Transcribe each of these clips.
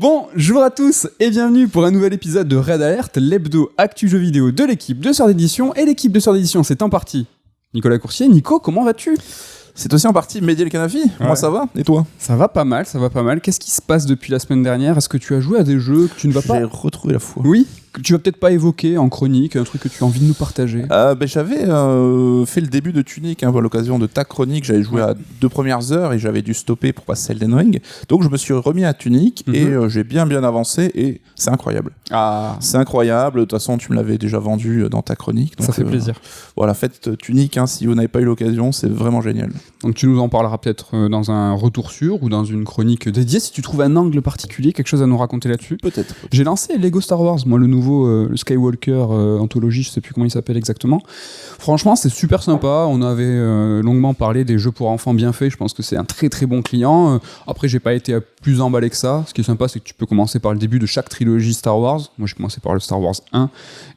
Bonjour à tous et bienvenue pour un nouvel épisode de Red Alert, l'hebdo actu jeux vidéo de l'équipe de Sœurs d'édition. Et l'équipe de Sœurs d'édition, c'est en partie Nicolas Coursier. Nico, comment vas-tu ? C'est aussi en partie Mehdi El Kanafi. Ouais. Moi ça va, et toi ? Ça va pas mal, ça va pas mal. Qu'est-ce qui se passe depuis la semaine dernière ? Est-ce que tu as joué à des jeux que tu ne vas pas... J'ai retrouvé la foi. Oui, que tu vas peut-être pas évoquer en chronique, un truc que tu as envie de nous partager. J'avais fait le début de Tunic à l'occasion de ta chronique. J'avais joué à 2 premières heures et j'avais dû stopper pour passer Elden Ring. Donc je me suis remis à Tunic et j'ai bien avancé et c'est incroyable. Ah. C'est incroyable. De toute façon, tu me l'avais déjà vendu dans ta chronique. Donc, ça fait plaisir. Voilà, faites Tunic, si vous n'avez pas eu l'occasion, c'est vraiment génial. Donc tu nous en parleras peut-être dans un retour sûr ou dans une chronique dédiée si tu trouves un angle particulier, quelque chose à nous raconter là-dessus. Peut-être. J'ai lancé Lego Star Wars, moi le nouveau, le Skywalker anthologie, je sais plus comment il s'appelle exactement. Franchement, c'est super sympa. On avait longuement parlé des jeux pour enfants bien faits. Je pense que c'est un très très bon client. Après, j'ai pas été plus emballé que ça. Ce qui est sympa, c'est que tu peux commencer par le début de chaque trilogie Star Wars. Moi, j'ai commencé par le Star Wars 1.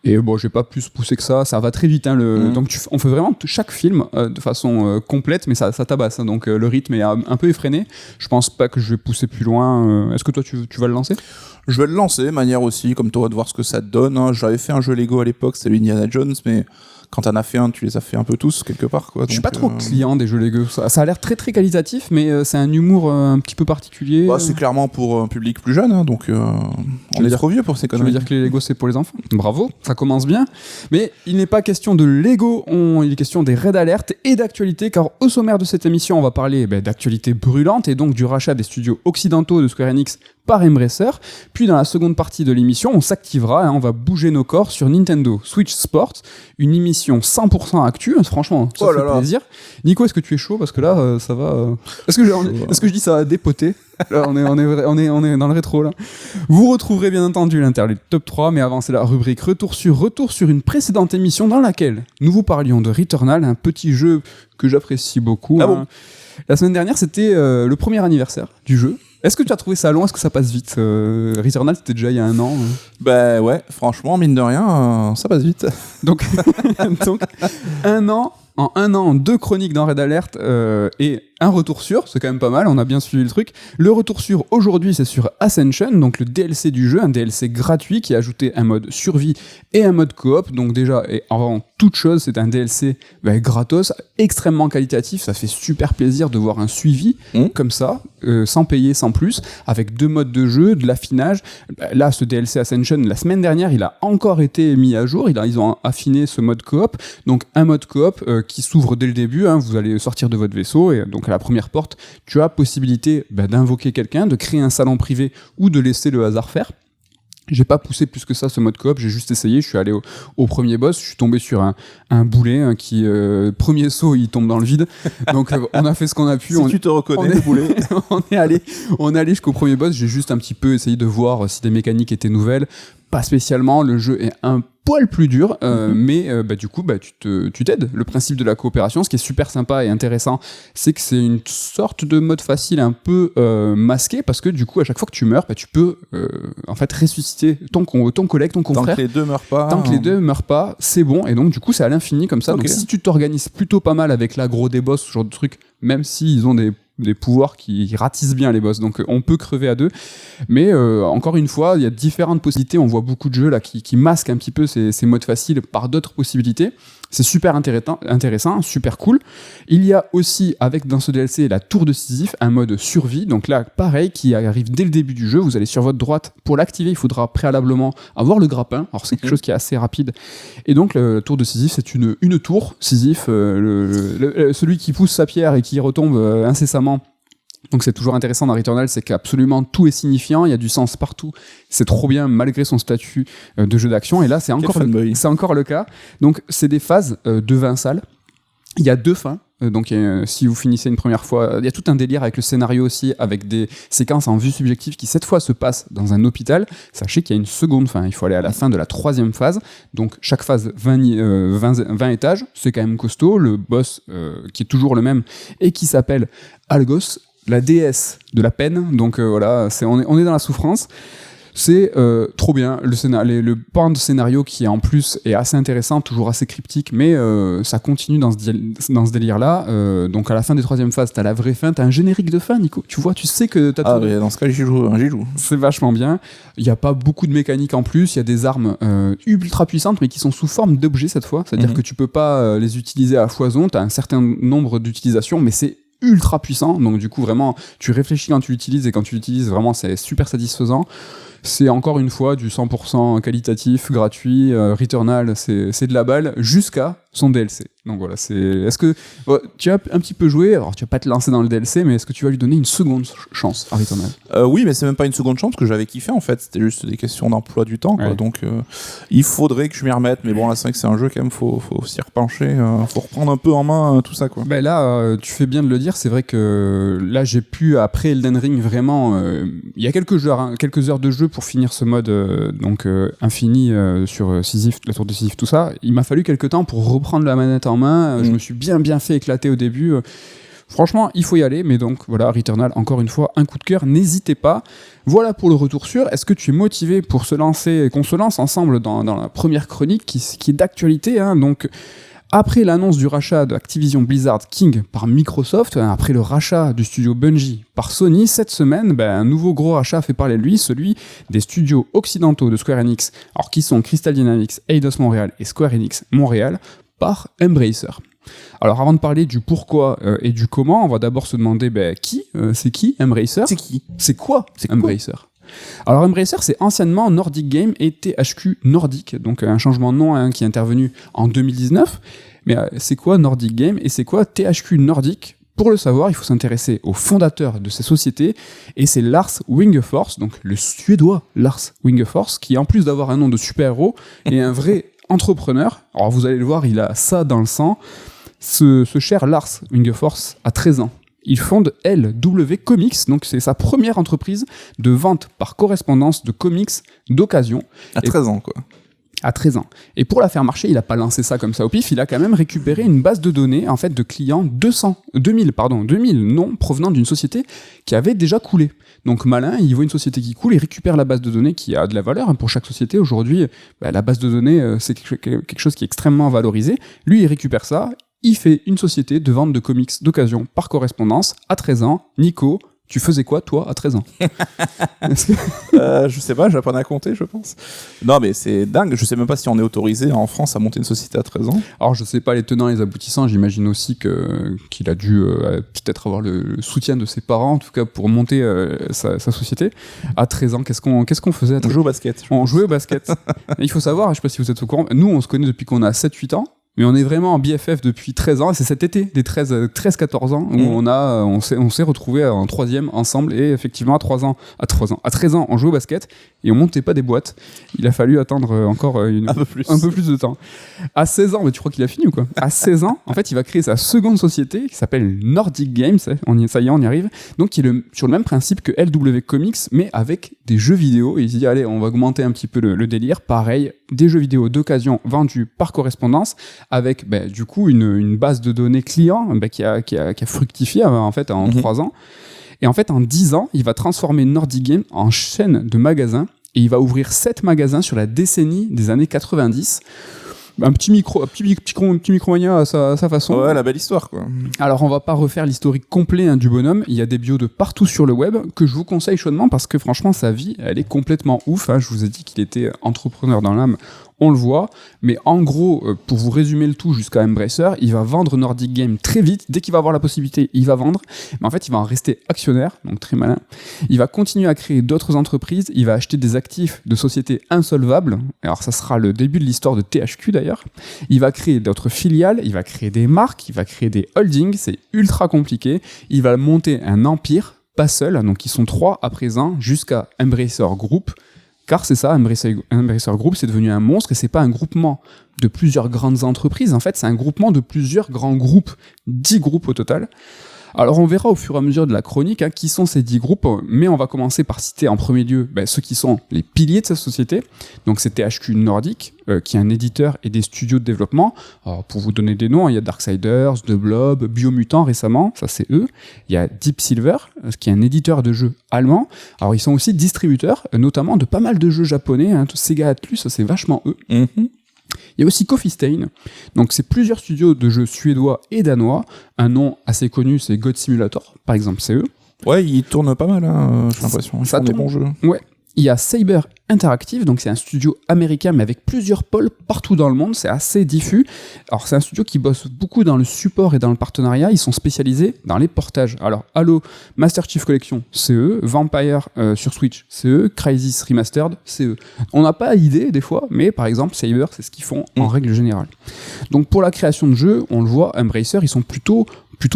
Et bon, j'ai pas plus poussé que ça. Ça va très vite. Donc, on fait vraiment chaque film de façon complète, mais ça tabasse. Donc, le rythme est un peu effréné. Je pense pas que je vais pousser plus loin. Est-ce que toi, tu vas le lancer ? Je vais le lancer, manière aussi, comme toi, de voir ce que ça te donne. J'avais fait un jeu Lego à l'époque, c'était Indiana Jones, mais quand t'en as fait un, tu les as fait un peu tous, quelque part. Quoi. Je suis pas trop client des jeux Lego. Ça a l'air très très qualitatif, mais c'est un humour un petit peu particulier. C'est clairement pour un public plus jeune, donc on est trop vieux pour ces conneries. Tu veux dire que les Lego c'est pour les enfants ? Bravo, ça commence bien. Mais il n'est pas question de Lego, il est question des Red Alert et d'actualité, car au sommaire de cette émission, on va parler d'actualité brûlante et donc du rachat des studios occidentaux de Square Enix par Embracer. Puis dans la seconde partie de l'émission, on s'activera, on va bouger nos corps sur Nintendo Switch Sports, une émission 100% actu, franchement, ça fait plaisir. Nico, est-ce que tu es chaud ? Parce que là, ça va... Est-ce que je dis ça va dépoter ? Là, on est dans le rétro, là. Vous retrouverez bien entendu l'interlude top 3, mais avant, c'est la rubrique retour sur une précédente émission dans laquelle nous vous parlions de Returnal, un petit jeu que j'apprécie beaucoup. Bon. La semaine dernière, c'était le premier anniversaire du jeu. Est-ce que tu as trouvé ça long ? Est-ce que ça passe vite ? Returnal, c'était déjà il y a 1 an. Ouais, franchement, mine de rien, ça passe vite. Donc 1 an, en 1 an, 2 chroniques dans Red Alert et un retour sur, c'est quand même pas mal, on a bien suivi le truc. Le retour sur, aujourd'hui, c'est sur Ascension, donc le DLC du jeu, un DLC gratuit qui a ajouté un mode survie et un mode coop. Donc déjà, et avant toute chose, c'est un DLC gratos, extrêmement qualitatif. Ça fait super plaisir de voir un suivi comme ça, sans payer, sans plus, avec 2 modes de jeu, de l'affinage. Là, ce DLC Ascension, la semaine dernière, il a encore été mis à jour. Ils ont affiné ce mode coop. Donc un mode coop qui s'ouvre dès le début. Vous allez sortir de votre vaisseau et donc à la première porte, tu as possibilité d'invoquer quelqu'un, de créer un salon privé ou de laisser le hasard faire. J'ai pas poussé plus que ça ce mode coop, j'ai juste essayé, je suis allé au premier boss, je suis tombé sur un boulet qui, premier saut, il tombe dans le vide. Donc on a fait ce qu'on a pu. Tu te reconnais, le boulet. on est allé jusqu'au premier boss, j'ai juste un petit peu essayé de voir si des mécaniques étaient nouvelles. Pas spécialement, le jeu est un poil plus dur, mais du coup tu t'aides. Le principe de la coopération, ce qui est super sympa et intéressant, c'est que c'est une sorte de mode facile un peu masqué, parce que du coup à chaque fois que tu meurs, tu peux en fait ressusciter ton collègue, ton confrère. Tant que les deux meurent pas. Tant que les deux meurent pas, c'est bon, et donc du coup c'est à l'infini comme ça. Okay. Donc si tu t'organises plutôt pas mal avec l'aggro des boss, ce genre de truc, même s'ils ont des pouvoirs qui ratissent bien les boss, donc on peut crever à 2, mais encore une fois il y a différentes possibilités. On voit beaucoup de jeux là qui masquent un petit peu ces modes faciles par d'autres possibilités. C'est super intéressant, super cool. Il y a aussi, dans ce DLC, la tour de Sisyphe, un mode survie. Donc là, pareil, qui arrive dès le début du jeu. Vous allez sur votre droite. Pour l'activer, il faudra préalablement avoir le grappin. Alors, c'est quelque chose qui est assez rapide. Et donc, la tour de Sisyphe, c'est une tour. Sisyphe, celui qui pousse sa pierre et qui retombe incessamment. Donc c'est toujours intéressant dans Returnal, c'est qu'absolument tout est signifiant, il y a du sens partout, c'est trop bien malgré son statut de jeu d'action, et là c'est encore le cas. Donc c'est des phases de 20 salles, il y a 2 fins, donc si vous finissez une première fois, il y a tout un délire avec le scénario aussi, avec des séquences en vue subjective qui cette fois se passent dans un hôpital. Sachez qu'il y a une seconde fin, il faut aller à la fin de la 3e phase, donc chaque phase 20 étages, c'est quand même costaud. Le boss qui est toujours le même et qui s'appelle Algos, la déesse de la peine, donc voilà, on est dans la souffrance. C'est trop bien. Le pan de scénario qui en plus est assez intéressant, toujours assez cryptique, mais ça continue dans ce délire-là. Donc à la fin des 3e phases, t'as la vraie fin, t'as un générique de fin, Nico. Tu vois, tu sais que t'as mais dans ce cas, j'y joue. C'est vachement bien. Il n'y a pas beaucoup de mécanique en plus. Il y a des armes ultra puissantes, mais qui sont sous forme d'objets cette fois. C'est-à-dire que tu peux pas les utiliser à foison. T'as un certain nombre d'utilisations, mais c'est ultra puissant. Donc du coup, vraiment, tu réfléchis quand tu l'utilises, et quand tu l'utilises, vraiment, c'est super satisfaisant. C'est encore une fois du 100% qualitatif, gratuit, Returnal, c'est de la balle, jusqu'à son DLC. Donc voilà, est-ce que tu as un petit peu joué, alors tu vas pas te lancer dans le DLC, mais est-ce que tu vas lui donner une seconde chance à Returnal? Oui, mais c'est même pas une seconde chance, que j'avais kiffé en fait, c'était juste des questions d'emploi du temps, quoi. Ouais. Donc il faudrait que je m'y remette, mais bon là c'est vrai que c'est un jeu quand même, faut s'y repencher, faut reprendre un peu en main tout ça, quoi. Ben là, tu fais bien de le dire, c'est vrai que là j'ai pu, après Elden Ring, vraiment, il y a quelques heures de jeu pour finir ce mode infini sur Sisyphe, la tour de Sisyphe, tout ça. Il m'a fallu quelques temps pour reprendre la manette en main. Je me suis bien fait éclater au début. Franchement, il faut y aller, mais donc voilà, Returnal, encore une fois, un coup de cœur, n'hésitez pas. Voilà pour le retour sûr. Est-ce que tu es motivé pour qu'on se lance ensemble dans la première chronique qui est d'actualité, hein, donc. Après l'annonce du rachat de Activision Blizzard King par Microsoft, après le rachat du studio Bungie par Sony, cette semaine, un nouveau gros rachat fait parler de lui, celui des studios occidentaux de Square Enix, alors qui sont Crystal Dynamics, Eidos Montréal et Square Enix Montréal, par Embracer. Alors avant de parler du pourquoi et du comment, on va d'abord se demander c'est qui Embracer ? C'est qui ? C'est quoi Embracer ? Alors Embracer, c'est anciennement Nordic Game et THQ Nordic, donc un changement de nom qui est intervenu en 2019. Mais c'est quoi Nordic Game et c'est quoi THQ Nordic ? Pour le savoir, il faut s'intéresser au fondateur de ces sociétés, et c'est Lars Wingefors, donc le suédois Lars Wingefors, qui en plus d'avoir un nom de super-héros, est un vrai entrepreneur. Alors vous allez le voir, il a ça dans le sang. Ce cher Lars Wingefors a 13 ans. Il fonde LW Comics, donc c'est sa première entreprise de vente par correspondance de comics d'occasion. À 13 ans, quoi. À 13 ans. Et pour la faire marcher, il n'a pas lancé ça comme ça au pif, il a quand même récupéré une base de données, en fait, de clients 2000 noms provenant d'une société qui avait déjà coulé. Donc malin, il voit une société qui coule, il récupère la base de données qui a de la valeur. Pour chaque société, aujourd'hui, la base de données, c'est quelque chose qui est extrêmement valorisé. Lui, il récupère ça. Il fait une société de vente de comics d'occasion par correspondance à 13 ans. Nico, tu faisais quoi, toi, à 13 ans ? Je sais pas, j'apprenais à compter, je pense. Non, mais c'est dingue. Je sais même pas si on est autorisé en France à monter une société à 13 ans. Alors, je sais pas les tenants et les aboutissants. J'imagine aussi qu'il a dû peut-être avoir le soutien de ses parents, en tout cas, pour monter sa société. À 13 ans, qu'est-ce qu'on faisait à 13 ans ? On jouait au basket. On jouait au basket. Il faut savoir, je sais pas si vous êtes au courant, nous, on se connaît depuis qu'on a 7-8 ans. Mais on est vraiment en BFF depuis 13 ans, et c'est cet été, des 13-14 ans, où on s'est retrouvés en 3e ensemble, et effectivement, à 13 ans, on jouait au basket, et on montait pas des boîtes. Il a fallu attendre encore un peu plus de temps. À 16 ans, mais tu crois qu'il a fini ou quoi ? À 16 ans, en fait, il va créer sa seconde société, qui s'appelle Nordic Games, ça y est, on y arrive, donc qui est sur le même principe que LW Comics, mais avec des jeux vidéo, et il se dit, allez, on va augmenter un petit peu le délire, pareil, des jeux vidéo d'occasion vendus par correspondance, avec du coup une base de données client qui a fructifié en fait en 3 ans. Et en fait, en 10 ans, il va transformer Nordic Game en chaîne de magasins, et il va ouvrir 7 magasins sur la décennie des années 90. Un petit micro-mania à sa façon. Ouais, la belle histoire, quoi. Alors, on va pas refaire l'historique complet du bonhomme. Il y a des bios de partout sur le web que je vous conseille chaudement parce que franchement, sa vie, elle est complètement ouf. Je vous ai dit qu'il était entrepreneur dans l'âme. On le voit, mais en gros, pour vous résumer le tout jusqu'à Embracer, il va vendre Nordic Game très vite. Dès qu'il va avoir la possibilité, il va vendre. Mais en fait, il va en rester actionnaire, donc très malin. Il va continuer à créer d'autres entreprises. Il va acheter des actifs de sociétés insolvables. Alors, ça sera le début de l'histoire de THQ d'ailleurs. Il va créer d'autres filiales, il va créer des marques, il va créer des holdings. C'est ultra compliqué. Il va monter un empire, pas seul. Donc, ils sont 3 à présent, jusqu'à Embracer Group. Car c'est ça, Embracer Group, c'est devenu un monstre, et c'est pas un groupement de plusieurs grandes entreprises, en fait, c'est un groupement de plusieurs grands groupes, 10 groupes au total. Alors on verra au fur et à mesure de la chronique qui sont ces 10 groupes, mais on va commencer par citer en premier lieu ceux qui sont les piliers de cette société. Donc c'est THQ Nordic, qui est un éditeur et des studios de développement. Alors, pour vous donner des noms, il y a Darksiders, The Blob, Biomutant récemment, ça c'est eux. Il y a Deep Silver, qui est un éditeur de jeux allemand. Alors ils sont aussi distributeurs, notamment de pas mal de jeux japonais. Sega Atlus, ça c'est vachement eux. Mm-hmm. Il y a aussi Coffee Stain, donc c'est plusieurs studios de jeux suédois et danois. Un nom assez connu, c'est God Simulator, par exemple, c'est eux. Ouais, ils tournent pas mal, j'ai l'impression. Ils font des bons jeux. Ouais. Il y a Saber Interactive, donc c'est un studio américain mais avec plusieurs pôles partout dans le monde, c'est assez diffus. Alors c'est un studio qui bosse beaucoup dans le support et dans le partenariat, ils sont spécialisés dans les portages. Alors Halo Master Chief Collection, c'est eux, Vampire sur Switch, c'est eux, Crysis Remastered, c'est eux. On n'a pas idée des fois, mais par exemple Saber, c'est ce qu'ils font en règle générale. Donc pour la création de jeux, on le voit, Embracer, ils sont plutôt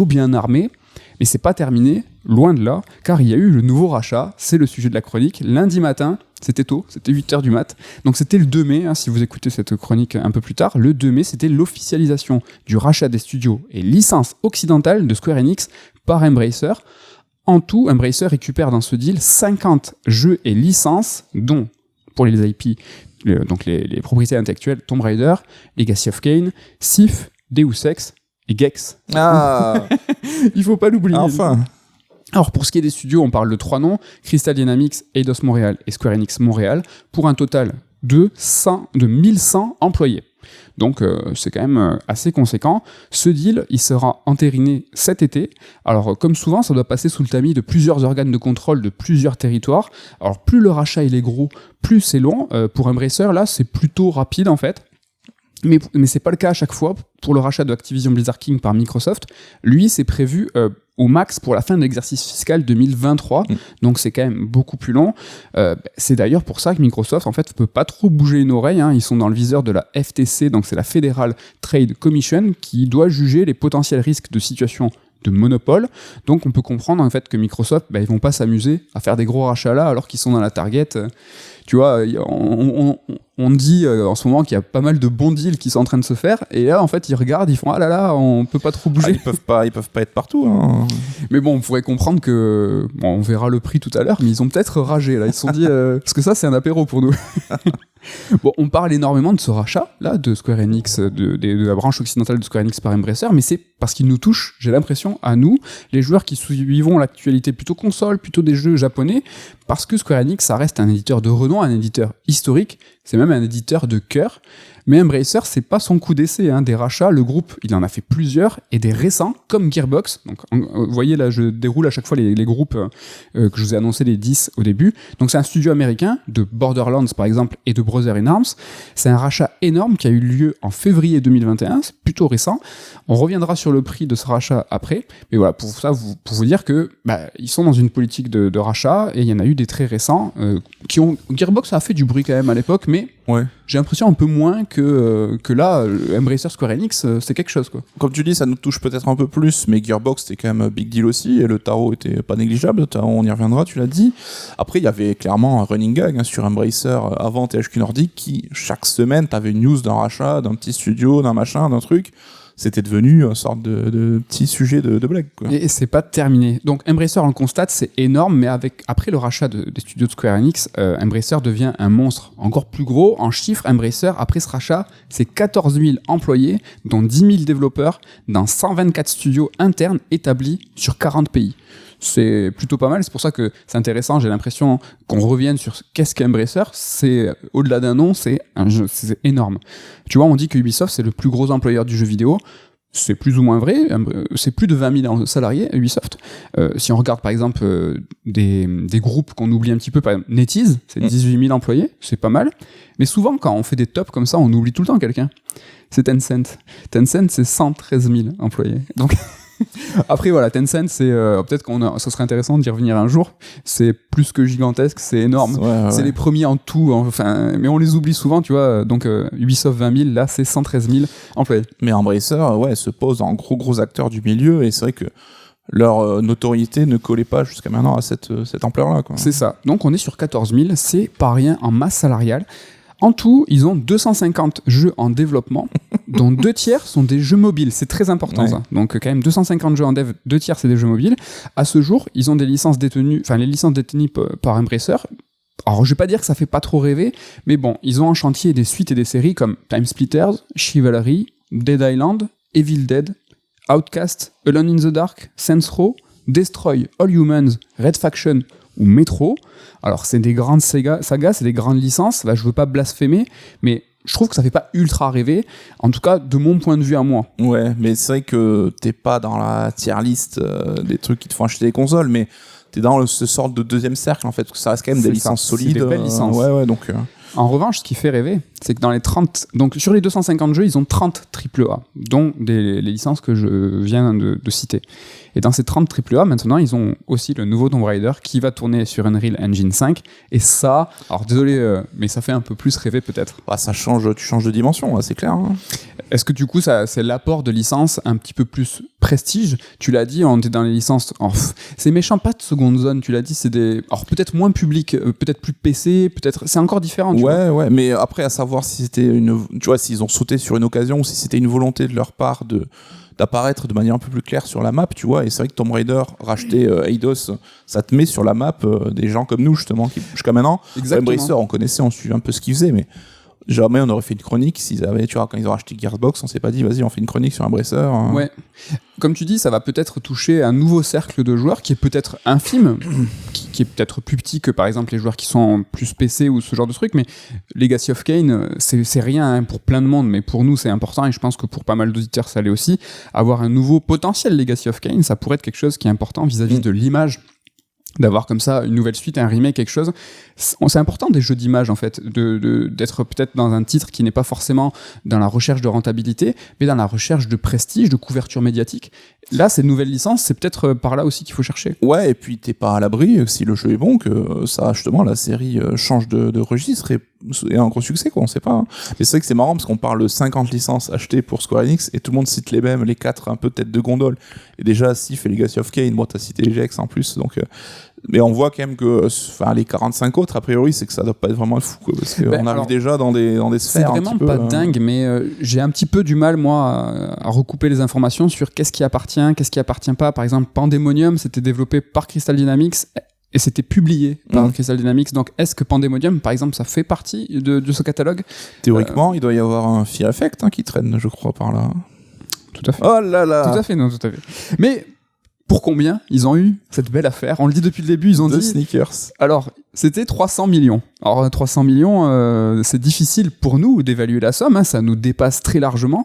bien armés. Mais c'est pas terminé, loin de là, car il y a eu le nouveau rachat, c'est le sujet de la chronique. Lundi matin, c'était tôt, c'était 8h du mat. Donc c'était le 2 mai, si vous écoutez cette chronique un peu plus tard, le 2 mai, c'était l'officialisation du rachat des studios et licences occidentales de Square Enix par Embracer. En tout, Embracer récupère dans ce deal 50 jeux et licences, dont, pour les IP, donc les propriétés intellectuelles, Tomb Raider, Legacy of Kain, Sif, Deus Ex, et Gex. Ah. Il faut pas l'oublier. Enfin. Alors pour ce qui est des studios, on parle de 3 noms, Crystal Dynamics, Eidos Montréal et Square Enix Montréal, pour un total de 1100 employés. Donc c'est quand même assez conséquent. Ce deal, il sera entériné cet été. Alors comme souvent, ça doit passer sous le tamis de plusieurs organes de contrôle de plusieurs territoires. Alors plus le rachat il est gros, plus c'est long. Pour Embracer, là, c'est plutôt rapide en fait. Mais c'est pas le cas à chaque fois. Pour le rachat de Activision Blizzard King par Microsoft, lui, c'est prévu au max pour la fin de l'exercice fiscal 2023. Donc c'est quand même beaucoup plus long. C'est d'ailleurs pour ça que Microsoft, en fait, peut pas trop bouger une oreille. Ils sont dans le viseur de la FTC, donc c'est la Federal Trade Commission, qui doit juger les potentiels risques de situation de monopole. Donc on peut comprendre en fait que Microsoft, ils vont pas s'amuser à faire des gros rachats là alors qu'ils sont dans la target. Tu vois, on dit en ce moment qu'il y a pas mal de bons deals qui sont en train de se faire, et là en fait ils regardent, ils font ah là là, on peut pas trop bouger. Ils peuvent pas être partout. Mais bon, on pourrait comprendre que on verra le prix tout à l'heure, mais ils ont peut-être ragé là. Ils se sont dit parce que ça c'est un apéro pour nous. Bon, on parle énormément de ce rachat là de Square Enix, de la branche occidentale de Square Enix par Embracer, mais c'est parce qu'il nous touche, j'ai l'impression, à nous, les joueurs qui suivons l'actualité plutôt console, plutôt des jeux japonais, parce que Square Enix, ça reste un éditeur de renom, un éditeur historique, c'est même un éditeur de cœur. Mais Embracer, c'est pas son coup d'essai, des rachats. Le groupe, il en a fait plusieurs, et des récents, comme Gearbox. Donc, vous voyez, là, je déroule à chaque fois les groupes que je vous ai annoncé, les 10 au début. Donc, c'est un studio américain, de Borderlands, par exemple, et de Brothers in Arms. C'est un rachat énorme qui a eu lieu en février 2021. C'est plutôt récent. On reviendra sur le prix de ce rachat après. Mais voilà, pour ça, pour vous dire que ils sont dans une politique de rachat, et il y en a eu des très récents qui ont... Gearbox a fait du bruit quand même à l'époque, mais j'ai l'impression un peu moins que là, Embracer Square Enix, c'est quelque chose, quoi. Comme tu dis, ça nous touche peut-être un peu plus, mais Gearbox, c'était quand même un big deal aussi, et le tarot était pas négligeable, on y reviendra, tu l'as dit. Après, il y avait clairement un running gag sur Embracer avant THQ Nordic, qui, chaque semaine, t'avais une news d'un rachat, d'un petit studio, d'un machin, d'un truc. C'était devenu une sorte de petit sujet de blague, quoi. Et c'est pas terminé. Donc Embracer, on le constate, c'est énorme, mais après le rachat des studios de Square Enix, Embracer devient un monstre encore plus gros. En chiffres, Embracer, après ce rachat, c'est 14 000 employés, dont 10 000 développeurs, dans 124 studios internes établis sur 40 pays. C'est plutôt pas mal, c'est pour ça que c'est intéressant, j'ai l'impression qu'on revienne sur qu'est-ce qu'Embracer, c'est au-delà d'un nom, c'est énorme. Tu vois, on dit que Ubisoft c'est le plus gros employeur du jeu vidéo, c'est plus ou moins vrai, c'est plus de 20 000 salariés Ubisoft. Si on regarde par exemple des groupes qu'on oublie un petit peu, par exemple NetEase, c'est 18 000 employés, c'est pas mal, mais souvent quand on fait des tops comme ça, on oublie tout le temps quelqu'un. C'est Tencent. Tencent c'est 113 000 employés, donc... Après voilà, Tencent c'est peut-être ça serait intéressant d'y revenir un jour, c'est plus que gigantesque, c'est énorme, c'est les premiers en tout, mais on les oublie souvent, tu vois. Donc Ubisoft 20 000, là c'est 113 000 employés. Mais Embracer se pose en gros acteurs du milieu, et c'est vrai que leur notoriété ne collait pas jusqu'à maintenant à cette ampleur là, quoi. C'est ça, donc on est sur 14 000, c'est pas rien en masse salariale. En tout, ils ont 250 jeux en développement, dont 2 tiers sont des jeux mobiles. C'est très important, ça. Donc, quand même, 250 jeux en dev, 2 tiers, c'est des jeux mobiles. À ce jour, ils ont des licences détenues, enfin, les licences détenues par Embracer. Alors, je vais pas dire que ça fait pas trop rêver, mais bon, ils ont en chantier des suites et des séries comme Time Splitters, Chivalry, Dead Island, Evil Dead, Outcast, Alone in the Dark, Saints Row, Destroy All Humans, Red Faction ou Metro. Alors, c'est des grandes sagas, c'est des grandes licences. Là, je veux pas blasphémer, mais je trouve que ça fait pas ultra rêver. En tout cas, de mon point de vue à moi. Ouais, mais c'est vrai que t'es pas dans la tier list des trucs qui te font acheter des consoles, mais t'es dans ce sorte de deuxième cercle, en fait, parce que ça reste quand même des licences solides. C'est des belles licences. Ouais, donc... En revanche, ce qui fait rêver, c'est que dans les 30... Donc, sur les 250 jeux, ils ont 30 AAA, dont les licences que je viens de citer. Et dans ces 30 AAA, maintenant, ils ont aussi le nouveau Tomb Raider qui va tourner sur Unreal Engine 5. Et ça, alors désolé, mais ça fait un peu plus rêver peut-être. Bah, ça change, tu changes de dimension, c'est clair. Hein. Est-ce que du coup, c'est l'apport de licences un petit peu plus prestige? Tu l'as dit, on était dans les licences... c'est méchant, pas de seconde zone, tu l'as dit, c'est des... Alors peut-être moins public, peut-être plus PC, peut-être... C'est encore différent, tu vois. Ouais, mais après, à savoir si c'était une... Tu vois, s'ils ont sauté sur une occasion ou si c'était une volonté de leur part d'apparaître de manière un peu plus claire sur la map, tu vois, et c'est vrai que Tomb Raider, racheter Eidos, ça te met sur la map des gens comme nous, justement, qui, jusqu'à maintenant, Embracer, on connaissait, on suivait un peu ce qu'ils faisaient, mais jamais on aurait fait une chronique s'ils avaient, tu vois, quand ils ont racheté Gearbox, on s'est pas dit, vas-y, on fait une chronique sur Embracer. Ouais. Comme tu dis, ça va peut-être toucher un nouveau cercle de joueurs qui est peut-être infime, qui est peut-être plus petit que par exemple les joueurs qui sont plus PC ou ce genre de truc, mais Legacy of Kain, c'est rien hein, pour plein de monde, mais pour nous c'est important et je pense que pour pas mal d'auditeurs ça l'est aussi. Avoir un nouveau potentiel Legacy of Kain, ça pourrait être quelque chose qui est important vis-à-vis de l'image. D'avoir comme ça une nouvelle suite, un remake, quelque chose. C'est important des jeux d'image en fait, d'être peut-être dans un titre qui n'est pas forcément dans la recherche de rentabilité, mais dans la recherche de prestige, de couverture médiatique. Là, ces nouvelles licences, c'est peut-être par là aussi qu'il faut chercher. Ouais, et puis t'es pas à l'abri, si le jeu est bon, que ça, justement, la série change de registre et un gros succès, quoi, on sait pas. Hein. Mais c'est vrai que c'est marrant parce qu'on parle de 50 licences achetées pour Square Enix et tout le monde cite les mêmes, les 4 un peu tête de gondole. Et déjà, Sif et Legacy of Kain, bon, t'as cité EGX en plus, donc... mais on voit quand même que les 45 autres, a priori, c'est que ça doit pas être vraiment fou, quoi, parce qu'on arrive déjà dans des sphères. C'est vraiment pas dingue, mais j'ai un petit peu du mal, moi, à recouper les informations sur qu'est-ce qui appartient pas. Par exemple, Pandemonium, c'était développé par Crystal Dynamics et c'était publié par Crystal Dynamics. Donc, est-ce que Pandemonium, par exemple, ça fait partie de ce catalogue? Théoriquement, il doit y avoir un Fear Effect qui traîne, je crois, par là. Tout à fait. Oh là là. Tout à fait. Mais... Pour combien ils ont eu cette belle affaire? On le dit depuis le début, ils ont dit... Sneakers. Alors, c'était 300 millions. Alors, 300 millions, c'est difficile pour nous d'évaluer la somme, hein, ça nous dépasse très largement.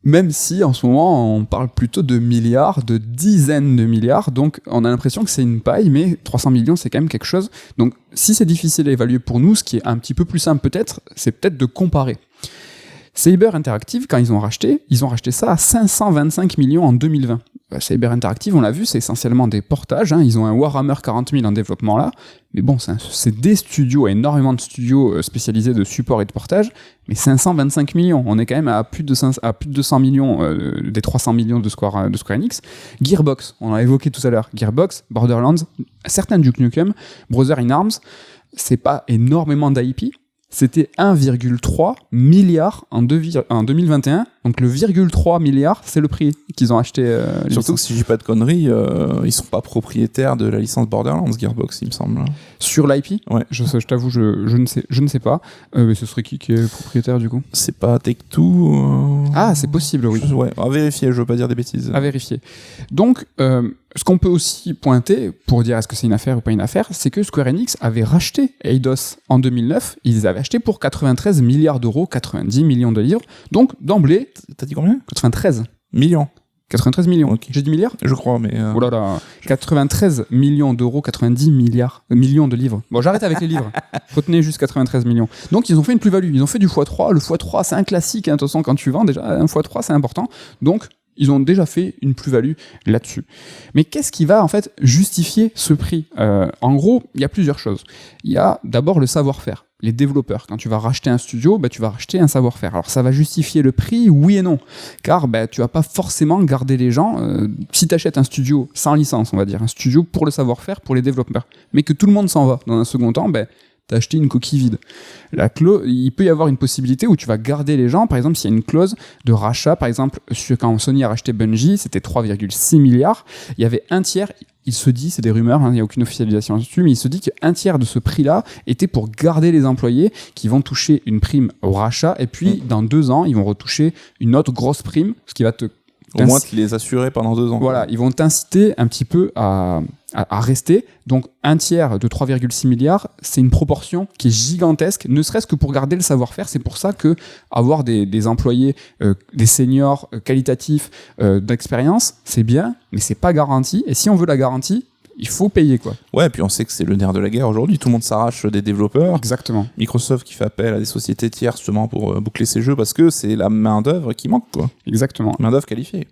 Même si, en ce moment, on parle plutôt de milliards, de dizaines de milliards. Donc, on a l'impression que c'est une paille, mais 300 millions, c'est quand même quelque chose. Donc, si c'est difficile à évaluer pour nous, ce qui est un petit peu plus simple peut-être, c'est peut-être de comparer. Saber Interactive, quand ils ont racheté ça à 525 millions en 2020. Saber Interactive, on l'a vu, c'est essentiellement des portages. Hein. Ils ont un Warhammer 40 000 en développement là. Mais bon, c'est des studios, énormément de studios spécialisés de support et de portage. Mais 525 millions, on est quand même à plus de 200 millions des 300 millions de Square Enix. Gearbox, on l'a évoqué tout à l'heure. Gearbox, Borderlands, certains Duke Nukem, Brothers in Arms, c'est pas énormément d'IP. C'était 1,3 milliard en 2021. Donc le 0,3 milliard, c'est le prix qu'ils ont acheté. Surtout que si je dis pas de conneries, ils sont pas propriétaires de la licence Borderlands, Gearbox, il me semble. Sur l'IP ? Ouais. Je t'avoue, je ne sais pas. Mais ce serait qui est propriétaire du coup ? C'est pas Take-Two Ah, c'est possible, oui. Ouais, à vérifier, je veux pas dire des bêtises. À vérifier. Donc, ce qu'on peut aussi pointer, pour dire est-ce que c'est une affaire ou pas une affaire, c'est que Square Enix avait racheté Eidos en 2009. Ils les avaient achetés pour 93 milliards d'euros, 90 millions de livres. Donc, d'emblée... T'as dit combien ? 93 millions. 93 millions. Okay. J'ai dit milliards ? Je crois, mais... Oh là là, 93 millions d'euros, 90 millions de livres. Bon, j'arrête avec les livres. Retenez juste 93 millions. Donc, ils ont fait une plus-value. Ils ont fait du x3. Le x3, c'est un classique. Hein. De toute façon, quand tu vends, déjà, un x3, c'est important. Donc, ils ont déjà fait une plus-value là-dessus. Mais qu'est-ce qui va, en fait, justifier ce prix ? En gros, il y a plusieurs choses. Il y a d'abord le savoir-faire. Les développeurs, quand tu vas racheter un studio, tu vas racheter un savoir-faire. Alors ça va justifier le prix, oui et non, car tu vas pas forcément garder les gens. Si tu achètes un studio sans licence, on va dire, un studio pour le savoir-faire, pour les développeurs, mais que tout le monde s'en va dans un second temps, t'as acheté une coquille vide. Il peut y avoir une possibilité où tu vas garder les gens. Par exemple, s'il y a une clause de rachat, par exemple, quand Sony a racheté Bungie, c'était 3,6 milliards. Il y avait un tiers. Il se dit, c'est des rumeurs, il n'y a aucune officialisation là-dessus, mais il se dit qu'un tiers de ce prix-là était pour garder les employés qui vont toucher une prime au rachat, et puis dans 2 ans, ils vont retoucher une autre grosse prime, ce qui va au moins te les assurer pendant 2 ans. Voilà, ils vont t'inciter un petit peu à rester. Donc un tiers de 3,6 milliards, c'est une proportion qui est gigantesque, ne serait-ce que pour garder le savoir-faire. C'est pour ça que avoir des employés, des seniors qualitatifs d'expérience, c'est bien, mais c'est pas garanti. Et si on veut la garantie, il faut payer, quoi. Ouais, et puis on sait que c'est le nerf de la guerre aujourd'hui. Tout le monde s'arrache des développeurs. Exactement. Microsoft qui fait appel à des sociétés tierces justement pour boucler ses jeux parce que c'est la main-d'œuvre qui manque, quoi. Exactement. Main-d'œuvre qualifiée.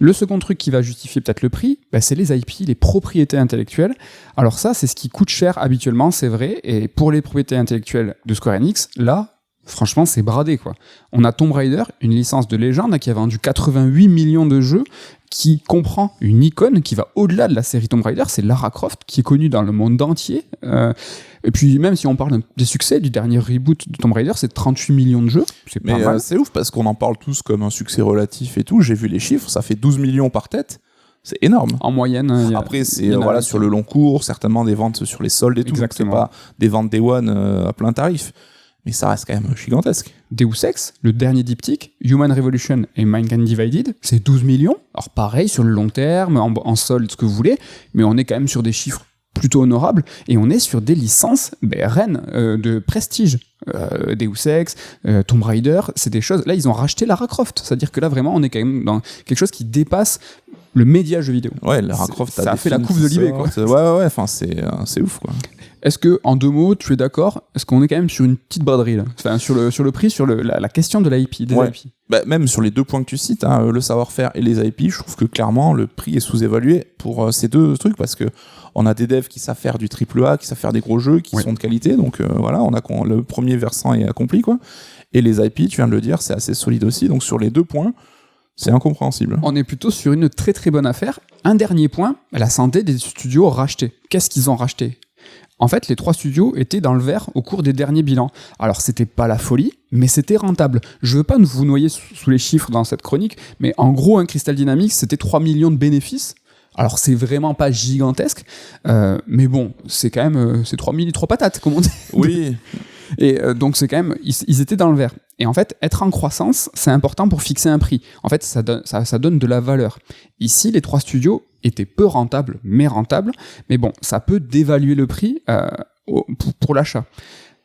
Le second truc qui va justifier peut-être le prix, c'est les IP, les propriétés intellectuelles. Alors ça, c'est ce qui coûte cher habituellement, c'est vrai. Et pour les propriétés intellectuelles de Square Enix, là, franchement, c'est bradé, quoi. On a Tomb Raider, une licence de légende qui a vendu 88 millions de jeux, qui comprend une icône qui va au-delà de la série Tomb Raider, c'est Lara Croft, qui est connue dans le monde entier. Et puis même si on parle des succès du dernier reboot de Tomb Raider, c'est 38 millions de jeux, c'est pas mal. C'est ouf parce qu'on en parle tous comme un succès relatif et tout. J'ai vu les chiffres, ça fait 12 millions par tête. C'est énorme. En moyenne. Après, c'est sur le long cours, certainement des ventes sur les soldes et tout. Exactement. C'est pas des ventes Day One à plein tarif. Mais ça reste quand même gigantesque. Deus Ex, le dernier diptyque, Human Revolution et Mankind Divided, c'est 12 millions. Alors pareil, sur le long terme, en solde, ce que vous voulez, mais on est quand même sur des chiffres plutôt honorables, et on est sur des licences reines de prestige. Deus Ex, Tomb Raider, c'est des choses... Là, ils ont racheté Lara Croft, c'est-à-dire que là, vraiment, on est quand même dans quelque chose qui dépasse le média jeu vidéo. Ouais, Lara Croft, ça a fait la couve de Libé, quoi. Ouais, enfin, c'est ouf, quoi. Est-ce que, en 2 mots, tu es d'accord? Est-ce qu'on est quand même sur une petite braderie, là? Enfin, sur le prix, sur la question de l'IP, des IP. Même sur les 2 points que tu cites, le savoir-faire et les IP, je trouve que clairement, le prix est sous-évalué pour ces 2 trucs, parce que on a des devs qui savent faire du AAA, qui savent faire des gros jeux, qui sont de qualité, donc voilà, le premier versant est accompli, quoi. Et les IP, tu viens de le dire, c'est assez solide aussi, donc sur les 2 points, c'est incompréhensible. On est plutôt sur une très très bonne affaire. Un dernier point, la santé des studios rachetés. Qu'est-ce qu'ils ont racheté? En fait, les 3 studios étaient dans le vert au cours des derniers bilans. Alors, c'était pas la folie, mais c'était rentable. Je veux pas vous noyer sous les chiffres dans cette chronique, mais en gros, Crystal Dynamics, c'était 3 millions de bénéfices. Alors, c'est vraiment pas gigantesque, mais bon, c'est quand même c'est 3 patates, comme on dit. Oui. Et donc, c'est quand même... Ils étaient dans le vert. Et en fait, être en croissance, c'est important pour fixer un prix. En fait, ça donne de la valeur. Ici, les 3 studios étaient peu rentables, mais rentables. Mais bon, ça peut dévaluer le prix pour l'achat.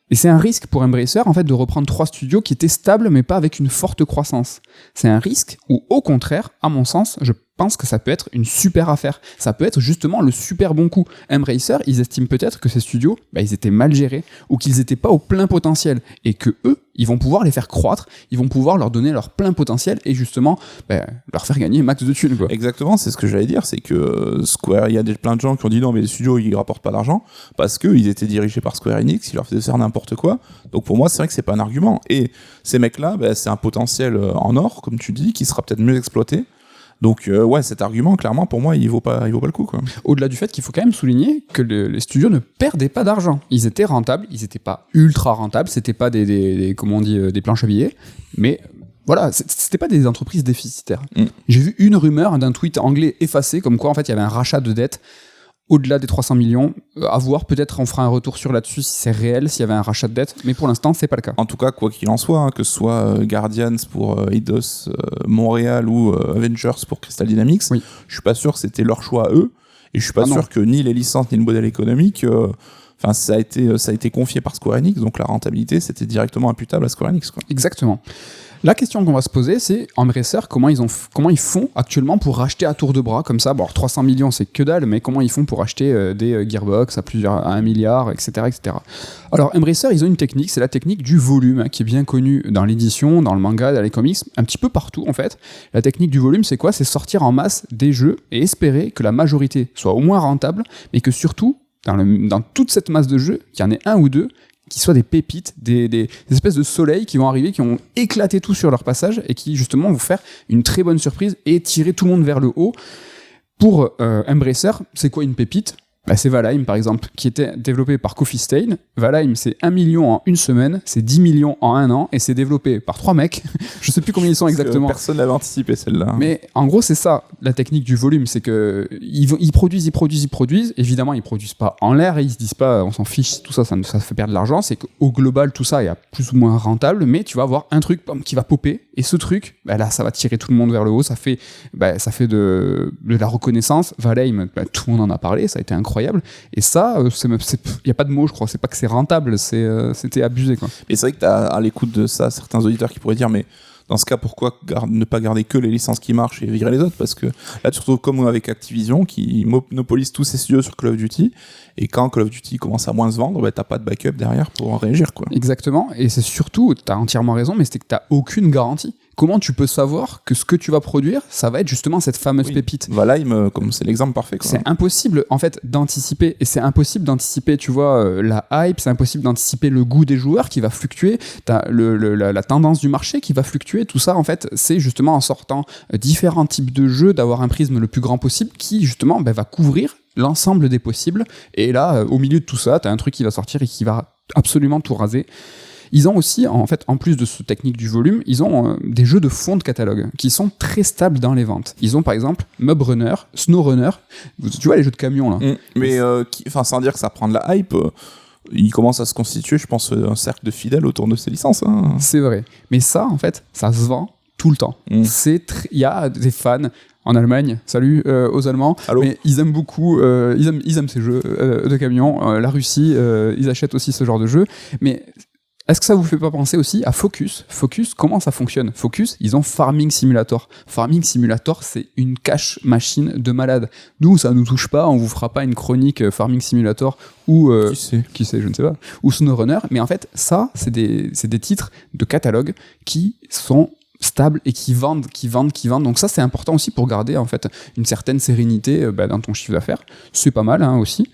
Et c'est un risque pour Embracer, en fait, de reprendre 3 studios qui étaient stables, mais pas avec une forte croissance. C'est un risque où, au contraire, à mon sens, je pense que ça peut être une super affaire. Ça peut être justement le super bon coup. Embracer, ils estiment peut-être que ces studios, ils étaient mal gérés, ou qu'ils n'étaient pas au plein potentiel, et que eux, ils vont pouvoir les faire croître, ils vont pouvoir leur donner leur plein potentiel, et justement, leur faire gagner max de thunes, quoi. Exactement, c'est ce que j'allais dire, c'est que Square, il y a plein de gens qui ont dit non, mais les studios, ils rapportent pas d'argent, parce qu'ils étaient dirigés par Square Enix, ils leur faisaient faire n'importe quoi. Donc pour moi, c'est vrai que c'est pas un argument. Et ces mecs-là, c'est un potentiel en or, comme tu dis, qui sera peut-être mieux exploité. Donc cet argument, clairement, pour moi, il vaut pas le coup, quoi. Au-delà du fait qu'il faut quand même souligner que les studios ne perdaient pas d'argent. Ils étaient rentables, ils étaient pas ultra rentables, c'était pas des planches à billets, mais voilà, c'était pas des entreprises déficitaires. J'ai vu une rumeur d'un tweet anglais effacé, comme quoi en fait il y avait un rachat de dette au-delà des 300 millions, à voir, peut-être on fera un retour sur là-dessus si c'est réel, s'il y avait un rachat de dette, mais pour l'instant c'est pas le cas. En tout cas, quoi qu'il en soit, que ce soit Guardians pour Eidos Montréal ou Avengers pour Crystal Dynamics, je suis pas sûr que c'était leur choix à eux, et je suis pas sûr que ni les licences ni le modèle économique, ça a été confié par Square Enix, donc la rentabilité c'était directement imputable à Square Enix, quoi. Exactement. La question qu'on va se poser, c'est Embracer, comment ils font actuellement pour racheter à tour de bras comme ça. Bon, 300 millions, c'est que dalle, mais comment ils font pour acheter des Gearbox à 1 milliard, etc., etc. Alors, Embracer, ils ont une technique, c'est la technique du volume, qui est bien connue dans l'édition, dans le manga, dans les comics, un petit peu partout, en fait. La technique du volume, c'est quoi? C'est sortir en masse des jeux et espérer que la majorité soit au moins rentable, mais que surtout, dans toute cette masse de jeux, qu'il y en ait 1 ou 2 qui soient des pépites, des espèces de soleils qui vont arriver, qui ont éclaté tout sur leur passage et qui justement vont faire une très bonne surprise et tirer tout le monde vers le haut. Pour Embracer, c'est quoi une pépite? C'est Valheim, par exemple, qui était développé par Coffee Stain. Valheim, c'est 1 million en une semaine, c'est 10 millions en un an, et c'est développé par 3 mecs. Je sais plus combien ils sont exactement. Personne n'avait anticipé celle-là. Mais en gros, c'est ça, la technique du volume, c'est que ils produisent. Évidemment, ils produisent pas en l'air, et ils se disent pas, on s'en fiche, tout ça fait perdre de l'argent. C'est qu'au global, tout ça est plus ou moins rentable, mais tu vas avoir un truc qui va popper, et ce truc, là, ça va tirer tout le monde vers le haut, ça fait de la reconnaissance. Valheim, tout le monde en a parlé, ça a été incroyable. Et ça, il n'y a pas de mots, je crois. C'est pas que c'est rentable, c'était abusé, quoi. Et c'est vrai que tu as à l'écoute de ça certains auditeurs qui pourraient dire, mais dans ce cas, pourquoi ne pas garder que les licences qui marchent et virer les autres? Parce que là, tu te retrouves comme avec Activision qui monopolise tous ses studios sur Call of Duty. Et quand Call of Duty commence à moins se vendre, t'as pas de backup derrière pour en réagir, quoi. Exactement. Et c'est surtout, t'as entièrement raison, mais c'est que t'as aucune garantie. Comment tu peux savoir que ce que tu vas produire, ça va être justement cette fameuse pépite? Valheim, comme c'est l'exemple parfait, quoi. C'est impossible, en fait, d'anticiper. Et c'est impossible d'anticiper, tu vois, la hype, c'est impossible d'anticiper le goût des joueurs qui va fluctuer, t'as la tendance du marché qui va fluctuer. Tout ça, en fait, c'est justement en sortant différents types de jeux, d'avoir un prisme le plus grand possible qui, justement, va couvrir l'ensemble des possibles. Et là, au milieu de tout ça, t'as un truc qui va sortir et qui va absolument tout raser. Ils ont aussi, en fait, en plus de cette technique du volume, ils ont des jeux de fond de catalogue qui sont très stables dans les ventes. Ils ont par exemple Mob Runner, Snow Runner, tu vois les jeux de camions là. Mais sans dire que ça prend de la hype, il commence à se constituer, je pense, un cercle de fidèles autour de ces licences. Hein. C'est vrai. Mais ça, en fait, ça se vend tout le temps. Il y a des fans en Allemagne, salut aux Allemands, Allô. Mais ils aiment beaucoup, ils aiment ces jeux de camions. La Russie, ils achètent aussi ce genre de jeux. Mais est-ce que ça vous fait pas penser aussi à Focus? Focus, comment ça fonctionne? Focus, ils ont Farming Simulator. Farming Simulator, c'est une cash machine de malade. Nous, ça nous touche pas, on vous fera pas une chronique Farming Simulator ou qui sait, je ne sais pas, ou SnowRunner. Mais en fait, ça, c'est des titres de catalogue qui sont stables et qui vendent. Donc ça, c'est important aussi pour garder en fait une certaine sérénité dans ton chiffre d'affaires. C'est pas mal aussi.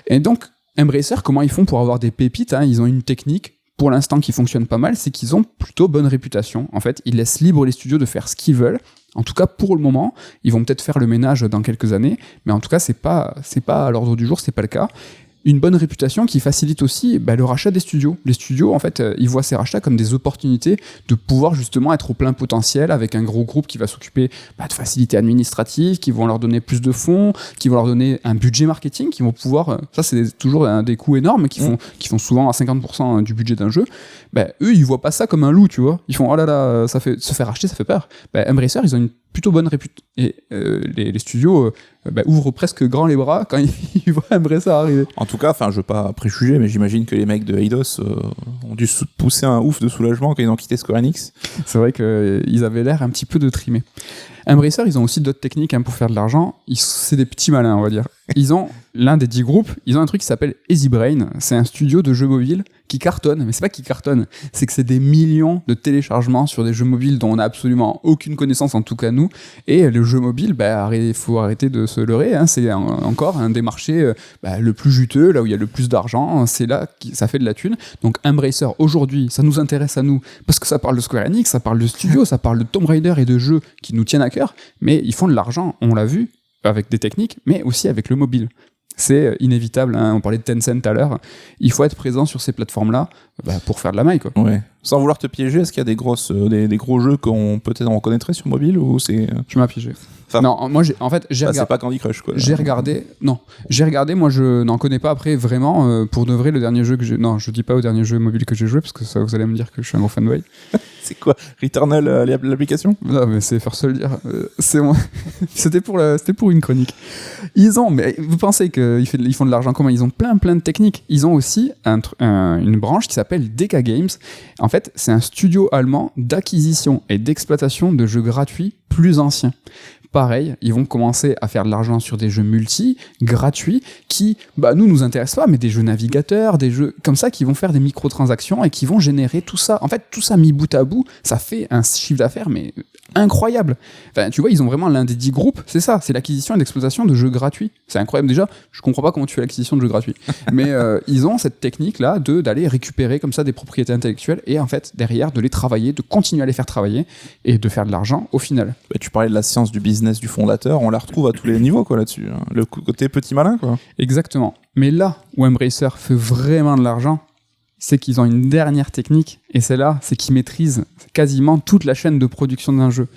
Et donc, Embracer, comment ils font pour avoir des pépites? Ils ont une technique pour l'instant qui fonctionne pas mal, c'est qu'ils ont plutôt bonne réputation. En fait, ils laissent libre les studios de faire ce qu'ils veulent. En tout cas, pour le moment, ils vont peut-être faire le ménage dans quelques années, mais en tout cas, c'est pas à l'ordre du jour, c'est pas le cas. Une bonne réputation qui facilite aussi le rachat des studios. Les studios, en fait, ils voient ces rachats comme des opportunités de pouvoir justement être au plein potentiel avec un gros groupe qui va s'occuper de facilités administratives, qui vont leur donner plus de fonds, qui vont leur donner un budget marketing, qui vont pouvoir... Ça, c'est toujours des coûts énormes qui font souvent à 50% du budget d'un jeu. Eux, ils voient pas ça comme un loup, tu vois. Ils font, oh là là, se faire racheter, ça fait peur. Embracer, ils ont une plutôt bonne réputation. Et les studios ouvrent presque grand les bras quand ils voient Embracer arriver. En tout cas, je veux pas préjuger, mais j'imagine que les mecs de Eidos ont dû pousser un ouf de soulagement quand ils ont quitté Square Enix. C'est vrai qu'ils avaient l'air un petit peu de trimer. Embracer, ils ont aussi d'autres techniques pour faire de l'argent. C'est des petits malins, on va dire. Ils ont l'un des 10 groupes, ils ont un truc qui s'appelle EasyBrain. C'est un studio de jeux mobiles qui cartonne, mais c'est pas qui cartonne, c'est que c'est des millions de téléchargements sur des jeux mobiles dont on n'a absolument aucune connaissance, en tout cas nous. Et le jeu mobile, il faut arrêter de se leurrer. C'est encore un des marchés le plus juteux, là où il y a le plus d'argent. C'est là que ça fait de la thune. Donc Embracer, aujourd'hui, ça nous intéresse à nous, parce que ça parle de Square Enix, ça parle de studio, ça parle de Tomb Raider et de jeux qui nous tiennent à cœur, mais ils font de l'argent, on l'a vu, avec des techniques, mais aussi avec le mobile. C'est inévitable, on parlait de Tencent tout à l'heure, il faut être présent sur ces plateformes-là pour faire de la maille, quoi. Ouais. Sans vouloir te piéger, est-ce qu'il y a des gros jeux qu'on peut-être reconnaîtrait sur mobile ou c'est... Tu m'as piégé. Non, moi j'ai regardé. C'est pas Candy Crush, quoi. J'ai regardé, moi je n'en connais pas après vraiment, pour de vrai le dernier jeu que j'ai... Non, je dis pas au dernier jeu mobile que j'ai joué, parce que ça vous allez me dire que je suis un gros fanboy. C'est quoi? Returnal, l'application? Non, mais c'est force de le dire. C'est moi. C'était pour une chronique. Mais vous pensez qu'ils font de l'argent comment? Ils ont plein de techniques. Ils ont aussi une branche qui s'appelle DK Games. En fait, c'est un studio allemand d'acquisition et d'exploitation de jeux gratuits plus anciens. Pareil, ils vont commencer à faire de l'argent sur des jeux gratuits, qui, nous intéressent pas, mais des jeux navigateurs, des jeux comme ça, qui vont faire des microtransactions et qui vont générer tout ça. En fait, tout ça mis bout à bout, ça fait un chiffre d'affaires, mais incroyable. Tu vois, ils ont vraiment l'un des 10 groupes, c'est ça, c'est l'acquisition et l'exploitation de jeux gratuits. C'est incroyable. Déjà, je comprends pas comment tu fais l'acquisition de jeux gratuits. Mais ils ont cette technique-là d'aller récupérer comme ça des propriétés intellectuelles et en fait, derrière, de les travailler, de continuer à les faire travailler et de faire de l'argent au final. Tu parlais de la science du business. business du fondateur, on la retrouve à tous les niveaux quoi, là-dessus. Hein. Le côté petit malin. Quoi. Exactement. Mais là où Embracer fait vraiment de l'argent, c'est qu'ils ont une dernière technique, et c'est qu'ils maîtrisent quasiment toute la chaîne de production d'un jeu.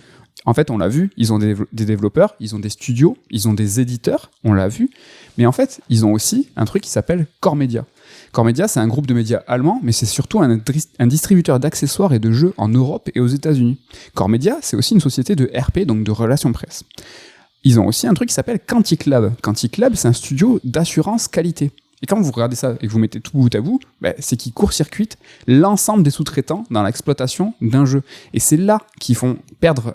En fait, on l'a vu, ils ont des développeurs, ils ont des studios, ils ont des éditeurs, on l'a vu, mais en fait, ils ont aussi un truc qui s'appelle Core Media. Core Media, c'est un groupe de médias allemands, mais c'est surtout un distributeur d'accessoires et de jeux en Europe et aux États-Unis. Core Media, c'est aussi une société de RP, donc de relations presse. Ils ont aussi un truc qui s'appelle Quantic Lab. Quantic Lab, c'est un studio d'assurance qualité. Et quand vous regardez ça et que vous mettez tout bout à bout, c'est qu'ils court-circuitent l'ensemble des sous-traitants dans l'exploitation d'un jeu. Et c'est là qu'ils font perdre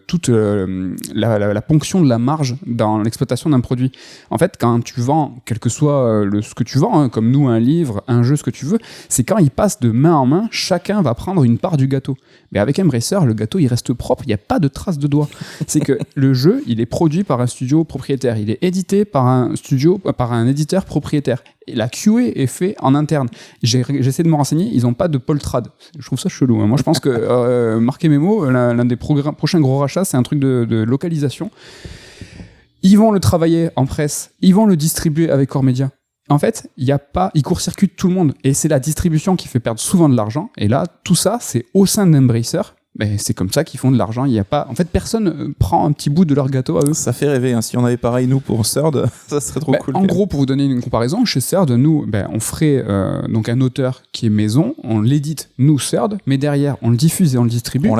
toute la ponction de la marge dans l'exploitation d'un produit. En fait, quand tu vends, quel que soit ce que tu vends, comme nous, un livre, un jeu, ce que tu veux, c'est quand ils passent de main en main, chacun va prendre une part du gâteau. Mais avec Embracer, le gâteau, il reste propre, il n'y a pas de traces de doigts. C'est que le jeu, il est produit par un studio propriétaire, il est édité par un éditeur propriétaire. Et la QA est fait en interne. J'essaie de me renseigner, ils n'ont pas de Paul Trad. Je trouve ça chelou. Hein. Moi, je pense que Marquez Memo, l'un des prochains gros rachats, c'est un truc de localisation. Ils vont le travailler en presse, ils vont le distribuer avec Core Media. En fait, ils court-circuitent tout le monde. Et c'est la distribution qui fait perdre souvent de l'argent. Et là, tout ça, c'est au sein d'Embracer. C'est comme ça qu'ils font de l'argent. Il y a pas, en fait, personne prend un petit bout de leur gâteau à eux. Ça fait rêver. Hein. Si on avait pareil nous pour Third, ça serait trop cool. En gros, pour vous donner une comparaison, chez Third, nous, on ferait donc un auteur qui est maison, on l'édite nous Third, mais derrière, on le diffuse et on le distribue, on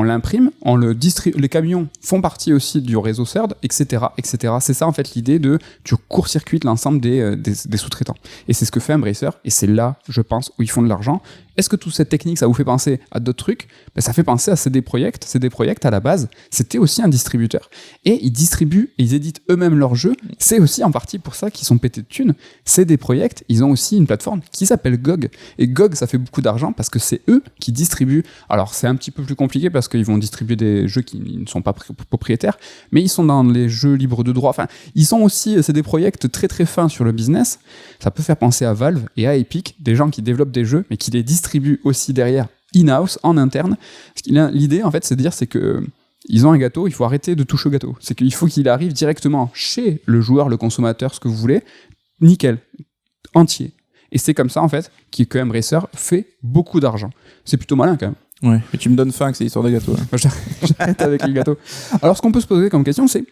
l'imprime, on le distribue. Les camions font partie aussi du réseau Third, etc., etc. C'est ça en fait l'idée de tu court-circuites l'ensemble des sous-traitants. Et c'est ce que fait Embracer. Et c'est là, je pense, où ils font de l'argent. Est-ce que toute cette technique, ça vous fait penser à d'autres trucs ? Ça fait penser à CD Projekt. CD Projekt, à la base, c'était aussi un distributeur. Et ils distribuent, et ils éditent eux-mêmes leurs jeux. C'est aussi en partie pour ça qu'ils sont pétés de thunes. CD Projekt, ils ont aussi une plateforme qui s'appelle GOG. Et GOG, ça fait beaucoup d'argent parce que c'est eux qui distribuent. Alors, c'est un petit peu plus compliqué parce qu'ils vont distribuer des jeux qui ne sont pas propriétaires, mais ils sont dans les jeux libres de droit. Enfin, ils sont aussi, c'est des projets très très fins sur le business. Ça peut faire penser à Valve et à Epic, des gens qui développent des jeux, mais qui les distribuent aussi derrière in-house, en interne. L'idée, en fait, c'est de dire, c'est que ils ont un gâteau, il faut arrêter de toucher au gâteau. C'est qu'il faut qu'il arrive directement chez le joueur, le consommateur, ce que vous voulez, nickel, entier. Et c'est comme ça, en fait, que Embracer fait beaucoup d'argent. C'est plutôt malin, quand même. Ouais, mais tu me donnes faim que c'est l'histoire des gâteaux. Hein. J'arrête avec les gâteaux. Alors, ce qu'on peut se poser comme question, c'est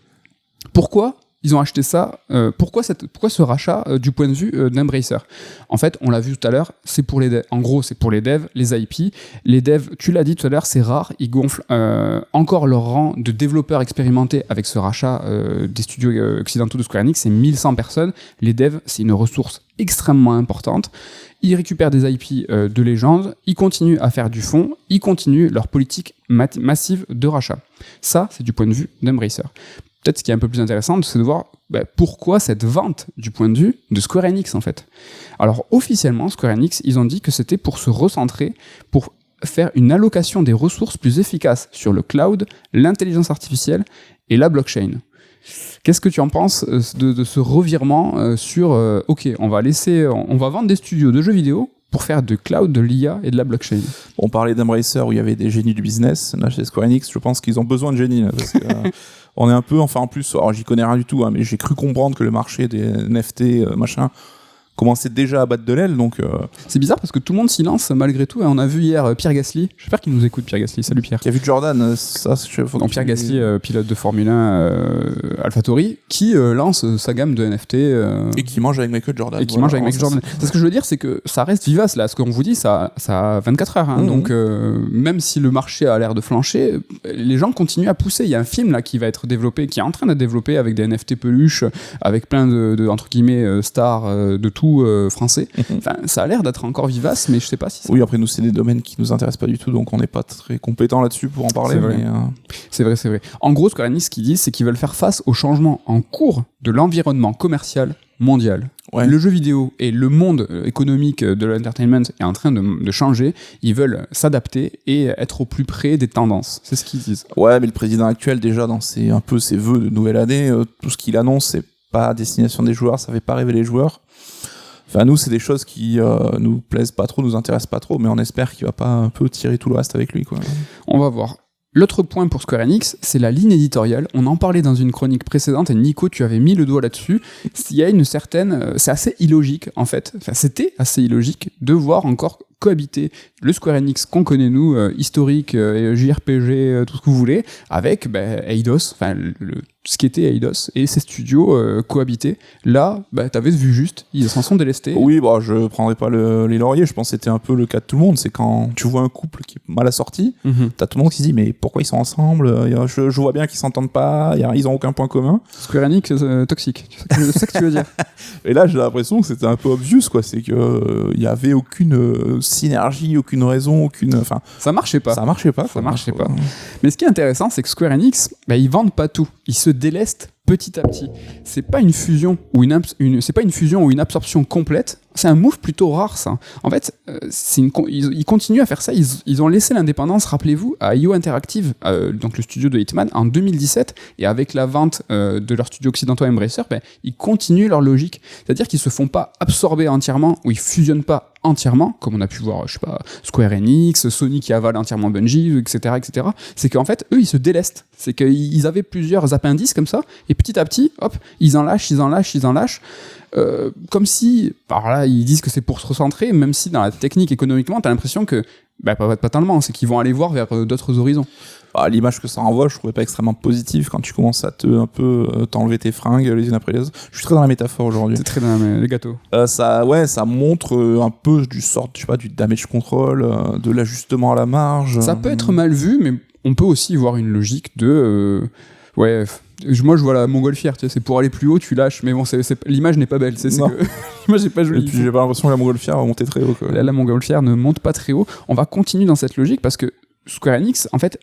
pourquoi ils ont acheté ça, pourquoi ce rachat du point de vue d'Embracer ? En fait, on l'a vu tout à l'heure, c'est pour les devs. En gros, c'est pour les devs, les IP. Les devs, tu l'as dit tout à l'heure, c'est rare. Ils gonflent encore leur rang de développeurs expérimentés avec ce rachat des studios occidentaux de Square Enix. C'est 1100 personnes. Les devs, c'est une ressource extrêmement importante. Ils récupèrent des IP de légende. Ils continuent à faire du fond. Ils continuent leur politique massive de rachat. Ça, c'est du point de vue d'Embracer. Peut-être ce qui est un peu plus intéressant, c'est de voir pourquoi cette vente du point de vue de Square Enix, en fait. Alors, officiellement, Square Enix, ils ont dit que c'était pour se recentrer, pour faire une allocation des ressources plus efficace sur le cloud, l'intelligence artificielle et la blockchain. Qu'est-ce que tu en penses de ce revirement sur OK, on va vendre des studios de jeux vidéo pour faire de cloud, de l'IA et de la blockchain. On parlait d'Embracer où il y avait des génies du business. Là, chez Square Enix, je pense qu'ils ont besoin de génies. Là, parce que, on est un peu, en plus, alors j'y connais rien du tout, hein, mais j'ai cru comprendre que le marché des NFT, commençait déjà à battre de l'aile, donc... C'est bizarre parce que tout le monde s'y lance malgré tout, et on a vu hier Pierre Gasly, j'espère qu'il nous écoute, Pierre Gasly, salut Pierre. Qui a vu Jordan, ça... Donc Pierre Gasly, pilote de Formule 1 AlphaTauri, qui lance sa gamme de NFT... et qui mange avec Michael Jordan. C'est ce que je veux dire, c'est que ça reste vivace, là, ce qu'on vous dit, ça a 24 heures, hein, donc même si le marché a l'air de flancher, les gens continuent à pousser. Il y a un film là qui va être développé, qui est en train d'être développé avec des NFT peluches, avec plein de entre guillemets, stars de tout français. Enfin, ça a l'air d'être encore vivace, mais je sais pas si... Oui, après nous, c'est des domaines qui nous intéressent pas du tout, donc on n'est pas très compétent là-dessus pour en parler. C'est vrai. C'est vrai. En gros, ce que Enix qui dit, c'est qu'ils veulent faire face au changement en cours de l'environnement commercial mondial. Ouais. Le jeu vidéo et le monde économique de l'entertainment est en train de changer. Ils veulent s'adapter et être au plus près des tendances. C'est ce qu'ils disent. Ouais, mais le président actuel, déjà, dans ses vœux de nouvelle année, tout ce qu'il annonce, c'est pas à destination des joueurs, ça fait pas rêver les joueurs. Enfin, nous, c'est des choses qui nous plaisent pas trop, nous intéressent pas trop, mais on espère qu'il va pas un peu tirer tout le reste avec lui, quoi. On va voir. L'autre point pour Square Enix, c'est la ligne éditoriale. On en parlait dans une chronique précédente et Nico, tu avais mis le doigt là-dessus. Il y a une certaine... c'est assez illogique, en fait. Enfin, c'était assez illogique de voir encore cohabiter le Square Enix qu'on connaît nous, historique, JRPG, tout ce que vous voulez, avec Eidos, enfin ce qui était Eidos, et ses studios cohabiter. Là, t'avais vu juste, ils s'en sont délestés. Oui, je prendrais pas les lauriers, je pense que c'était un peu le cas de tout le monde, c'est quand tu vois un couple qui est mal assorti, t'as tout le monde qui se dit mais pourquoi ils sont ensemble, je vois bien qu'ils s'entendent pas, ils ont aucun point commun. Square Enix toxique, c'est ça que tu veux dire. Et là j'ai l'impression que c'était un peu obvious, quoi, c'est que il y avait aucune synergie, aucune raison, enfin ça marchait pas. Ça marchait pas. Mais ce qui est intéressant, c'est que Square Enix, ils vendent pas tout, ils se délestent petit à petit. C'est pas une fusion ou une absorption complète. C'est un move plutôt rare, ça. En fait, ils continuent à faire ça. Ils ont laissé l'indépendance, rappelez-vous, à IO Interactive, donc le studio de Hitman, en 2017. Et avec la vente de leur studio occidentaux Embracer, ils continuent leur logique. C'est-à-dire qu'ils se font pas absorber entièrement, ou ils fusionnent pas entièrement, comme on a pu voir, Square Enix, Sony qui avale entièrement Bungie, etc., etc. C'est qu'en fait, eux, ils se délestent. C'est qu'ils avaient plusieurs appendices comme ça, et petit à petit, hop, ils en lâchent. Comme si, par là, ils disent que c'est pour se recentrer, même si dans la technique, économiquement, t'as l'impression que, pas tellement, c'est qu'ils vont aller voir vers d'autres horizons. L'image que ça renvoie, je trouvais pas extrêmement positive quand tu commences à t'enlever tes fringues les unes après les autres. Je suis très dans la métaphore aujourd'hui. C'est très dans les gâteaux. Ça montre un peu du damage control, de l'ajustement à la marge. Ça peut être mal vu, mais on peut aussi voir une logique de... moi je vois la montgolfière, c'est pour aller plus haut tu lâches, mais bon l'image n'est pas belle, l'image n'est pas jolie. Et puis j'ai pas l'impression que la montgolfière va monter très haut, quoi. La montgolfière ne monte pas très haut. On va continuer dans cette logique parce que Square Enix en fait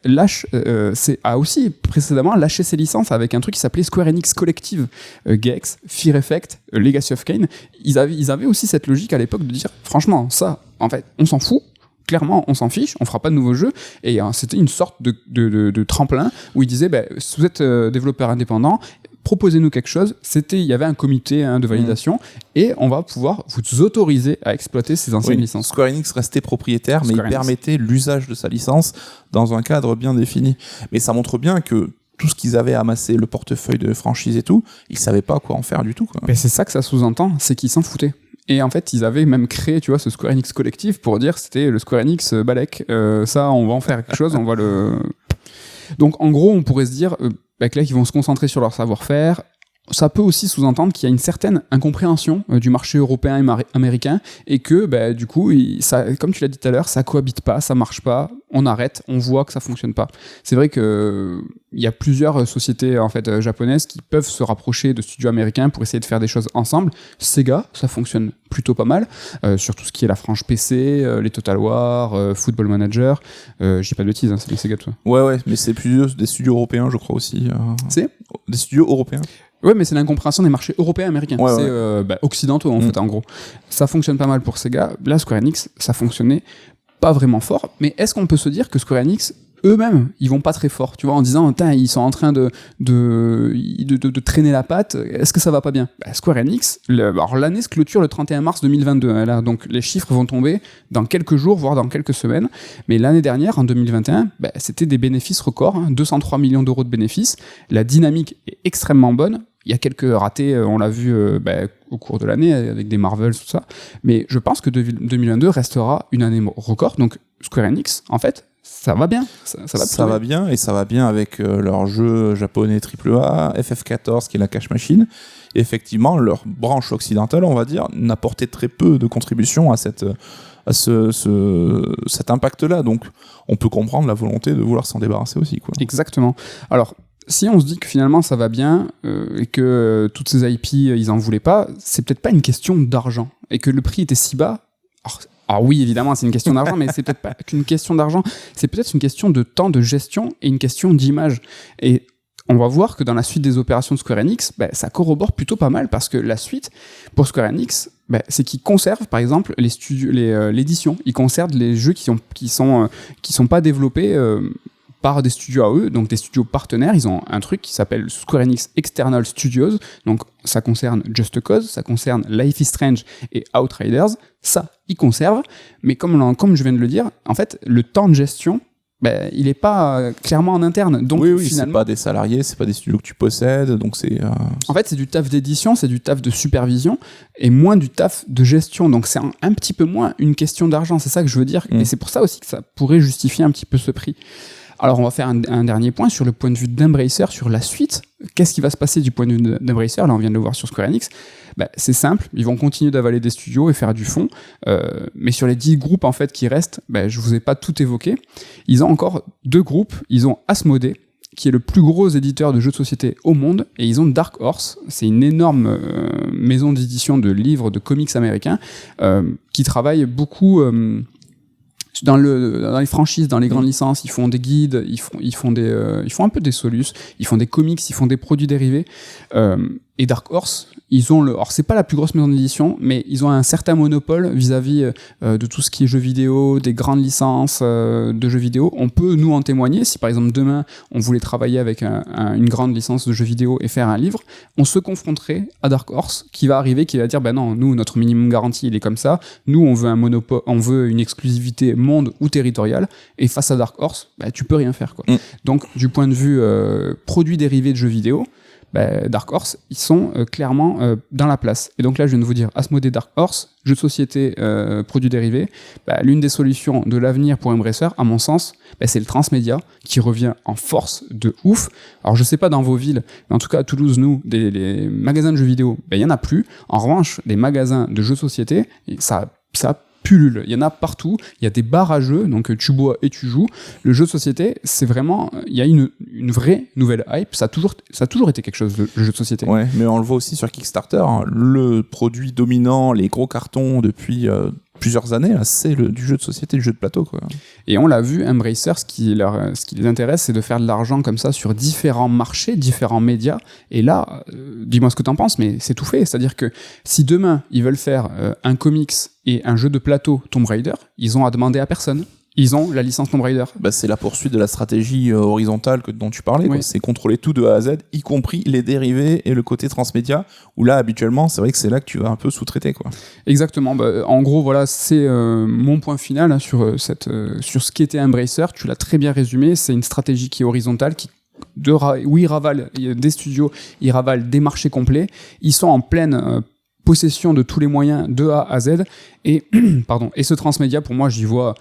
a aussi précédemment lâché ses licences avec un truc qui s'appelait Square Enix Collective, Gex, Fear Effect, Legacy of Kain. Ils avaient aussi cette logique à l'époque de dire franchement ça en fait on s'en fout. Clairement, on s'en fiche, on fera pas de nouveaux jeux. Et c'était une sorte de tremplin où ils disaient si vous êtes développeur indépendant, proposez-nous quelque chose. Il y avait un comité de validation et on va pouvoir vous autoriser à exploiter ces anciennes licences. Square Enix restait propriétaire, mais il permettait l'usage de sa licence dans un cadre bien défini. Mais ça montre bien que tout ce qu'ils avaient amassé, le portefeuille de franchise et tout, ils savaient pas quoi en faire du tout, quoi. Mais c'est ça que ça sous-entend, c'est qu'ils s'en foutaient. Et en fait, ils avaient même créé, ce Square Enix Collective pour dire c'était le Square Enix Balek. Ça, on va en faire quelque chose, on va le... Donc, en gros, on pourrait se dire que là, ils vont se concentrer sur leur savoir-faire. Ça peut aussi sous-entendre qu'il y a une certaine incompréhension du marché européen et américain et que, du coup, comme tu l'as dit tout à l'heure, ça cohabite pas, ça marche pas, on arrête, on voit que ça fonctionne pas. C'est vrai que il y a plusieurs sociétés en fait japonaises qui peuvent se rapprocher de studios américains pour essayer de faire des choses ensemble. Sega, ça fonctionne plutôt pas mal, sur tout ce qui est la frange PC, les Total War, Football Manager. Je dis pas de bêtises, c'est les Sega toi. Ouais, mais c'est plus des studios européens, je crois aussi. C'est des studios européens. Ouais, mais c'est l'incompréhension des marchés européens et américains. Occidentaux, en fait, en gros. Ça fonctionne pas mal pour Sega. Là, Square Enix, ça fonctionnait pas vraiment fort. Mais est-ce qu'on peut se dire que Square Enix, eux-mêmes, ils vont pas très fort, tu vois, en disant, ils sont en train de traîner la patte, est-ce que ça va pas bien? Square Enix, alors l'année se clôture le 31 mars 2022, là, donc les chiffres vont tomber dans quelques jours, voire dans quelques semaines, mais l'année dernière, en 2021, c'était des bénéfices records, 203 millions d'euros de bénéfices, la dynamique est extrêmement bonne. Il y a quelques ratés, on l'a vu au cours de l'année, avec des Marvels, tout ça. Mais je pense que 2022 restera une année record. Donc Square Enix, en fait, ça va bien. Ça va bien, et ça va bien avec leur jeu japonais AAA, FF14, qui est la cash machine. Et effectivement, leur branche occidentale, on va dire, n'apportait très peu de contribution à cet impact-là. Donc, on peut comprendre la volonté de vouloir s'en débarrasser aussi, quoi. Exactement. Alors, si on se dit que finalement ça va bien et que toutes ces IP ils en voulaient pas, c'est peut-être pas une question d'argent et que le prix était si bas. Alors oui, évidemment, c'est une question d'argent, mais c'est peut-être pas qu'une question d'argent, c'est peut-être une question de temps de gestion et une question d'image. Et on va voir que dans la suite des opérations de Square Enix, ça corrobore plutôt pas mal parce que la suite pour Square Enix, c'est qu'ils conservent par exemple l'édition, ils conservent les jeux qui sont pas développés par des studios à eux, donc des studios partenaires. Ils ont un truc qui s'appelle Square Enix External Studios, donc ça concerne Just Cause, ça concerne Life is Strange et Outriders, ça, ils conservent, mais comme je viens de le dire, en fait, le temps de gestion il n'est pas clairement en interne. Donc, oui, finalement, c'est pas des salariés, c'est pas des studios que tu possèdes, donc c'est... En fait, c'est du taf d'édition, c'est du taf de supervision, et moins du taf de gestion. Donc c'est un petit peu moins une question d'argent, c'est ça que je veux dire. Et c'est pour ça aussi que ça pourrait justifier un petit peu ce prix. Alors on va faire un dernier point sur le point de vue d'Embracer, sur la suite. Qu'est-ce qui va se passer du point de vue d'Embracer? Là, on vient de le voir sur Square Enix. C'est simple, ils vont continuer d'avaler des studios et faire du fond. Mais sur les 10 groupes en fait qui restent, je vous ai pas tout évoqué. Ils ont encore 2 groupes. Ils ont Asmodee, qui est le plus gros éditeur de jeux de société au monde, et ils ont Dark Horse, c'est une énorme maison d'édition de livres, de comics américains, qui travaille beaucoup dans les franchises, dans les grandes licences. Ils font des guides, ils font un peu des solus, ils font des comics, ils font des produits dérivés. Et Dark Horse, alors c'est pas la plus grosse maison d'édition, mais ils ont un certain monopole vis-à-vis de tout ce qui est jeux vidéo, des grandes licences de jeux vidéo. On peut nous en témoigner. Si par exemple demain on voulait travailler avec une grande licence de jeux vidéo et faire un livre, on se confronterait à Dark Horse qui va arriver, qui va dire non, nous notre minimum garantie il est comme ça. Nous on veut un monopole, on veut une exclusivité monde ou territoriale. Et face à Dark Horse, tu peux rien faire quoi. Donc du point de vue produits dérivés de jeux vidéo, Dark Horse, ils sont clairement dans la place. Et donc là, je viens de vous dire Asmodee, Dark Horse, jeux de société, produits dérivés. L'une des solutions de l'avenir pour Embracer, à mon sens, c'est le transmédia qui revient en force de ouf. Alors, je sais pas dans vos villes, mais en tout cas à Toulouse, nous, les magasins de jeux vidéo, il y en a plus. En revanche, les magasins de jeux de société, ça pullule, il y en a partout, il y a des bars à jeux, donc tu bois et tu joues. Le jeu de société, c'est vraiment, il y a une vraie nouvelle hype, ça a toujours été quelque chose, le jeu de société. Ouais, mais on le voit aussi sur Kickstarter, hein, le produit dominant, les gros cartons depuis plusieurs années, là, c'est du jeu de société, du jeu de plateau, quoi. Et on l'a vu, Embracer, ce qui les intéresse, c'est de faire de l'argent comme ça sur différents marchés, différents médias. Et là, dis-moi ce que t'en penses, mais c'est tout fait. C'est-à-dire que si demain, ils veulent faire un comics et un jeu de plateau Tomb Raider, ils ont à demander à personne. Ils ont la licence Tomb Raider. C'est la poursuite de la stratégie horizontale dont tu parlais. Oui. C'est contrôler tout de A à Z, y compris les dérivés et le côté transmédia, où là, habituellement, c'est vrai que c'est là que tu vas un peu sous-traiter, quoi. Exactement. En gros, voilà, c'est mon point final sur ce qu'était Embracer. Tu l'as très bien résumé. C'est une stratégie qui est horizontale, où ils ravalent des studios, ils ravalent des marchés complets. Ils sont en pleine possession de tous les moyens de A à Z. Et ce transmédia, pour moi, j'y vois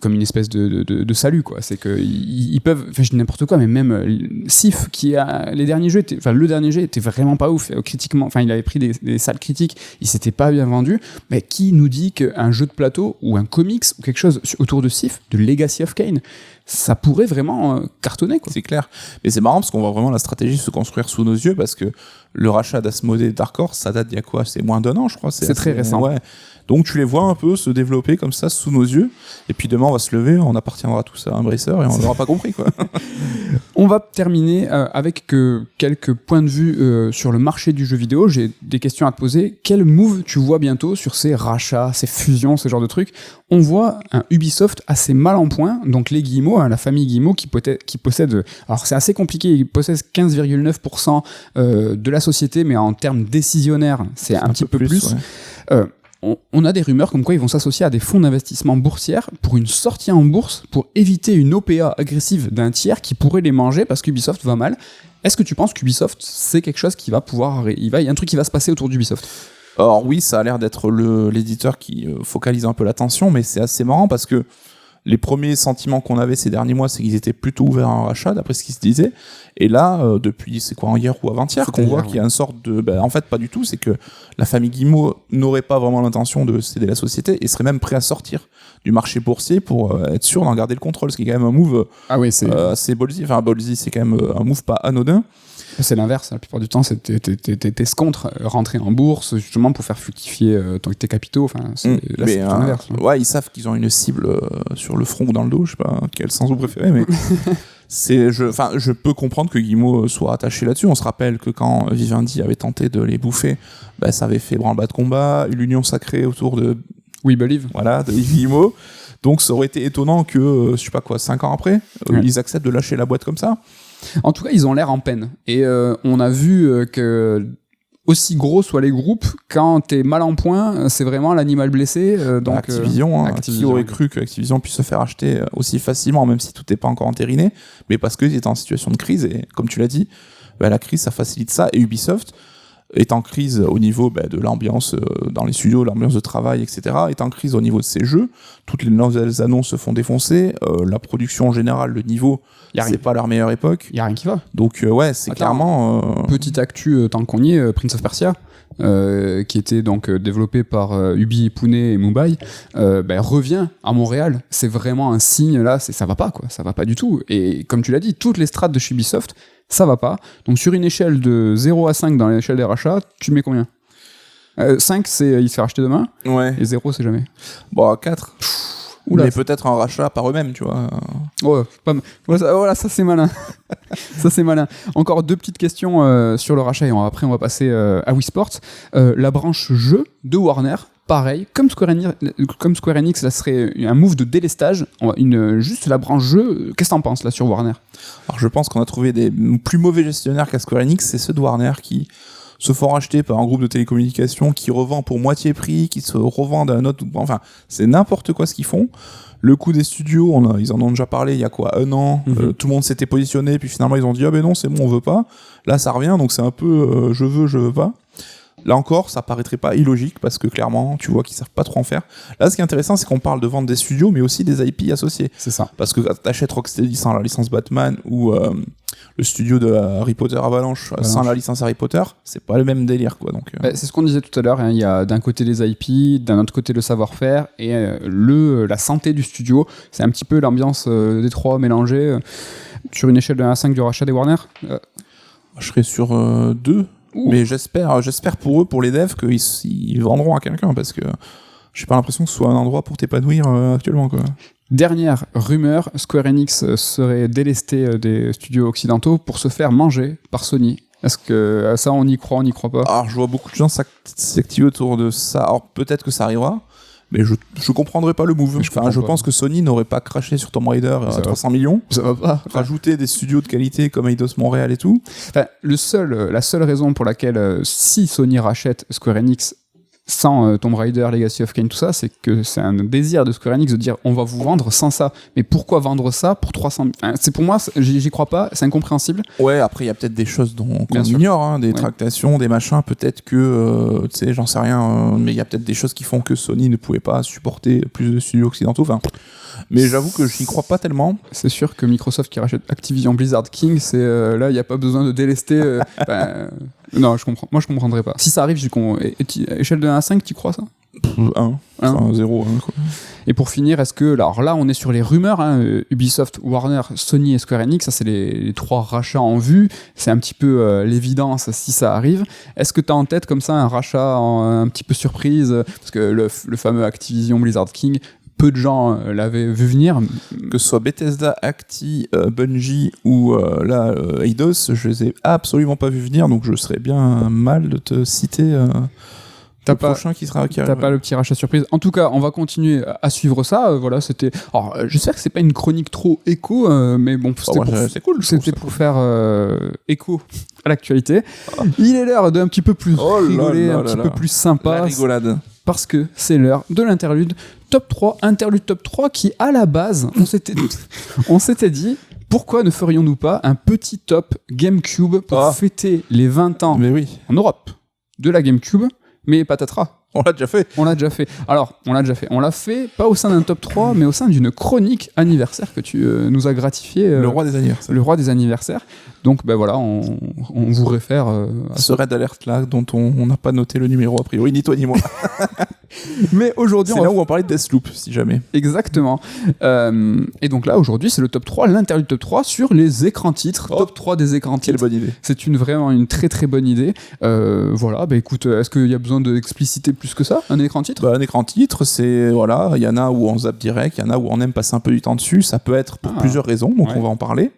comme une espèce de salut, quoi. C'est que ils peuvent, je dis n'importe quoi, mais même Sif, le dernier jeu était vraiment pas ouf critiquement. Il avait pris des salles critiques, il s'était pas bien vendu. Mais qui nous dit qu'un jeu de plateau ou un comics ou quelque chose autour de Sif, de Legacy of Kain, ça pourrait vraiment cartonner, quoi. C'est clair. Mais c'est marrant parce qu'on voit vraiment la stratégie se construire sous nos yeux, parce que le rachat d'Asmodee et Dark Horse, ça date d'il y a quoi? C'est moins d'1 an, je crois. C'est très récent. Ouais. Donc tu les vois un peu se développer comme ça sous nos yeux, et puis demain on va se lever, on appartiendra tous à Embracer et on n'aura pas compris, quoi. On va terminer avec quelques points de vue sur le marché du jeu vidéo. J'ai des questions à te poser. Quel move tu vois bientôt sur ces rachats, ces fusions, ce genre de trucs? On voit un Ubisoft assez mal en point, donc les Guillemot, la famille Guillemot qui possède, alors c'est assez compliqué, ils possèdent 15,9% de la société, mais en termes décisionnaires, c'est un petit peu plus. Ouais. On a des rumeurs comme quoi ils vont s'associer à des fonds d'investissement boursières pour une sortie en bourse, pour éviter une OPA agressive d'un tiers qui pourrait les manger parce qu'Ubisoft va mal. Est-ce que tu penses qu'Ubisoft, c'est quelque chose qui va pouvoir... Il y a un truc qui va se passer autour d'Ubisoft? Alors oui, ça a l'air d'être l'éditeur qui focalise un peu l'attention, mais c'est assez marrant parce que les premiers sentiments qu'on avait ces derniers mois, c'est qu'ils étaient plutôt ouverts à un rachat, d'après ce qui se disait. Et là, depuis, c'est quoi, hier ou avant-hier, qu'on voit qu'il y a une sorte de... en fait, pas du tout, c'est que la famille Guillemot n'aurait pas vraiment l'intention de céder la société et serait même prêt à sortir du marché boursier pour être sûr d'en garder le contrôle, ce qui est quand même un move assez ballsy. Enfin, ballsy, c'est quand même un move pas anodin. C'est l'inverse, la plupart du temps, t'es contre rentrer en bourse justement pour faire fructifier tes capitaux. Enfin, c'est l'inverse. Ouais, ils savent qu'ils ont une cible sur le front ou dans le dos, je sais pas quel sens vous préférez, mais je peux comprendre que Guillemot soit attaché là-dessus. On se rappelle que quand Vivendi avait tenté de les bouffer, ça avait fait branle-bas de combat, une union sacrée autour de We Believe. Voilà, de Guillemot. Donc ça aurait été étonnant que, je sais pas quoi, 5 ans après, ils acceptent de lâcher la boîte comme ça. En tout cas, ils ont l'air en peine. Et on a vu que aussi gros soient les groupes, quand t'es mal en point, c'est vraiment l'animal blessé. Donc, Activision, qui aurait cru que Activision puisse se faire acheter aussi facilement, même si tout n'est pas encore entériné, mais parce qu'ils étaient en situation de crise, et comme tu l'as dit, la crise, ça facilite ça, et Ubisoft est en crise au niveau de l'ambiance dans les studios, l'ambiance de travail, etc., est en crise au niveau de ses jeux, toutes les nouvelles annonces se font défoncer, la production en général, le niveau, c'est pas leur meilleure époque. Il y a rien qui va. Donc c'est clairement... Petite actu, tant qu'on y est, Prince of Persia, qui était donc développé par Ubi, Pune et Mumbai, revient à Montréal. C'est vraiment un signe, là, ça va pas, quoi. Ça va pas du tout. Et comme tu l'as dit, toutes les strates de chez Ubisoft, ça va pas. Donc sur une échelle de 0 à 5 dans l'échelle des rachats, tu mets combien 5, c'est il se fait racheter demain. Ouais. Et 0, c'est jamais. Bon, 4. Mais peut-être un rachat par eux-mêmes, tu vois. Ouais, voilà, ça c'est malin. Ça c'est malin. Encore 2 petites questions sur le rachat et après on va passer à Wii Sports. La branche jeu de Warner, pareil, comme Square Enix, ça serait un move de délestage. Juste la branche jeu, qu'est-ce que t'en penses là sur Warner ? Alors je pense qu'on a trouvé des plus mauvais gestionnaires qu'à Square Enix, c'est ceux de Warner qui se font racheter par un groupe de télécommunications qui revend pour moitié prix, qui se revendent à un autre... Enfin, c'est n'importe quoi ce qu'ils font. Le coût des studios, ils en ont déjà parlé il y a quoi, 1 an, tout le monde s'était positionné, puis finalement ils ont dit « Ah ben non, c'est bon, on veut pas ». Là, ça revient, donc c'est un peu je veux pas ». Là encore, ça paraîtrait pas illogique parce que clairement, tu vois qu'ils savent pas trop en faire. Là, ce qui est intéressant, c'est qu'on parle de vendre des studios, mais aussi des IP associés. C'est ça. Parce que t'achètes Rocksteady sans la licence Batman ou le studio de Harry Potter Avalanche sans la licence Harry Potter, c'est pas le même délire, quoi. Donc, c'est ce qu'on disait tout à l'heure. Il y a d'un côté les IP, d'un autre côté le savoir-faire et la santé du studio. C'est un petit peu l'ambiance des trois mélangés sur une échelle de 1 à 5 du rachat des Warner. Je serais sur 2. Mais j'espère pour eux, pour les devs, qu'ils vendront à quelqu'un, parce que j'ai pas l'impression que ce soit un endroit pour t'épanouir actuellement, quoi. Dernière rumeur, Square Enix serait délesté des studios occidentaux pour se faire manger par Sony. Est-ce que ça, on y croit pas ? Alors, je vois beaucoup de gens s'activer autour de ça. Alors, peut-être que ça arrivera, mais je comprendrais pas le move. Je pense que Sony n'aurait pas craché sur Tomb Raider à 300 millions. Ça va pas. Rajouter des studios de qualité comme Eidos Montréal et tout. Enfin, la seule raison pour laquelle si Sony rachète Square Enix sans Tomb Raider, Legacy of Kain, tout ça, c'est que c'est un désir de Square Enix de dire on va vous vendre sans ça. Mais pourquoi vendre ça pour 300 000 ? C'est pour moi, j'y crois pas, c'est incompréhensible. Ouais, après il y a peut-être des choses qu'on ignore, des tractations, des machins, peut-être que, tu sais, j'en sais rien, mais il y a peut-être des choses qui font que Sony ne pouvait pas supporter plus de studios occidentaux, mais j'avoue que je n'y crois pas tellement. C'est sûr que Microsoft qui rachète Activision Blizzard King, c'est là il n'y a pas besoin de délester. Non, je comprends. Moi je comprendrais pas. Si ça arrive, échelle de 1 à 5, tu crois ça ? 1. Enfin 0, 1 quoi. Et pour finir, est-ce que... Alors là, on est sur les rumeurs, Ubisoft, Warner, Sony et Square Enix, ça c'est les 3 rachats en vue, c'est un petit peu l'évidence si ça arrive. Est-ce que tu as en tête comme ça un rachat un petit peu surprise ? Parce que le fameux Activision Blizzard King, peu de gens l'avaient vu venir. Que ce soit Bethesda, Acti, Bungie ou Eidos, je les ai absolument pas vu venir, donc je serais bien mal de te citer... prochain qui sera t'as pas le petit rachat surprise. En tout cas, on va continuer à suivre ça. Voilà, c'était. Alors, j'espère que c'est pas une chronique trop écho, mais bon, c'est cool. C'était pour faire écho à l'actualité. Il est l'heure d'un petit peu plus rigoler, un petit peu plus sympa. La rigolade. Parce que c'est l'heure de l'interlude top 3. Interlude top 3 qui, à la base, on s'était dit. Pourquoi ne ferions-nous pas un petit top GameCube pour fêter les 20 ans en Europe de la GameCube? Mais patatras. On l'a déjà fait. Alors, on l'a fait, pas au sein d'un top 3, mais au sein d'une chronique anniversaire que tu nous as gratifié. Le roi des anniversaires. Le roi des anniversaires. Donc, voilà, on vous réfère à ce raid alerte là, dont on n'a pas noté le numéro a priori, ni toi ni moi. Mais aujourd'hui, c'est là où on parlait de Deathloop, si jamais. Exactement. Et donc là, aujourd'hui, c'est le top 3, l'interlude top 3 sur les écrans titres. Top 3 des écrans titres. Quelle bonne idée. C'est vraiment une très très bonne idée. Voilà, écoute, est-ce qu'il y a besoin d'expliciter plus que ça, un écran titre ? Un écran titre, c'est, voilà, il y en a où on zappe direct, il y en a où on aime passer un peu du temps dessus. Ça peut être pour plusieurs raisons, donc on va en parler.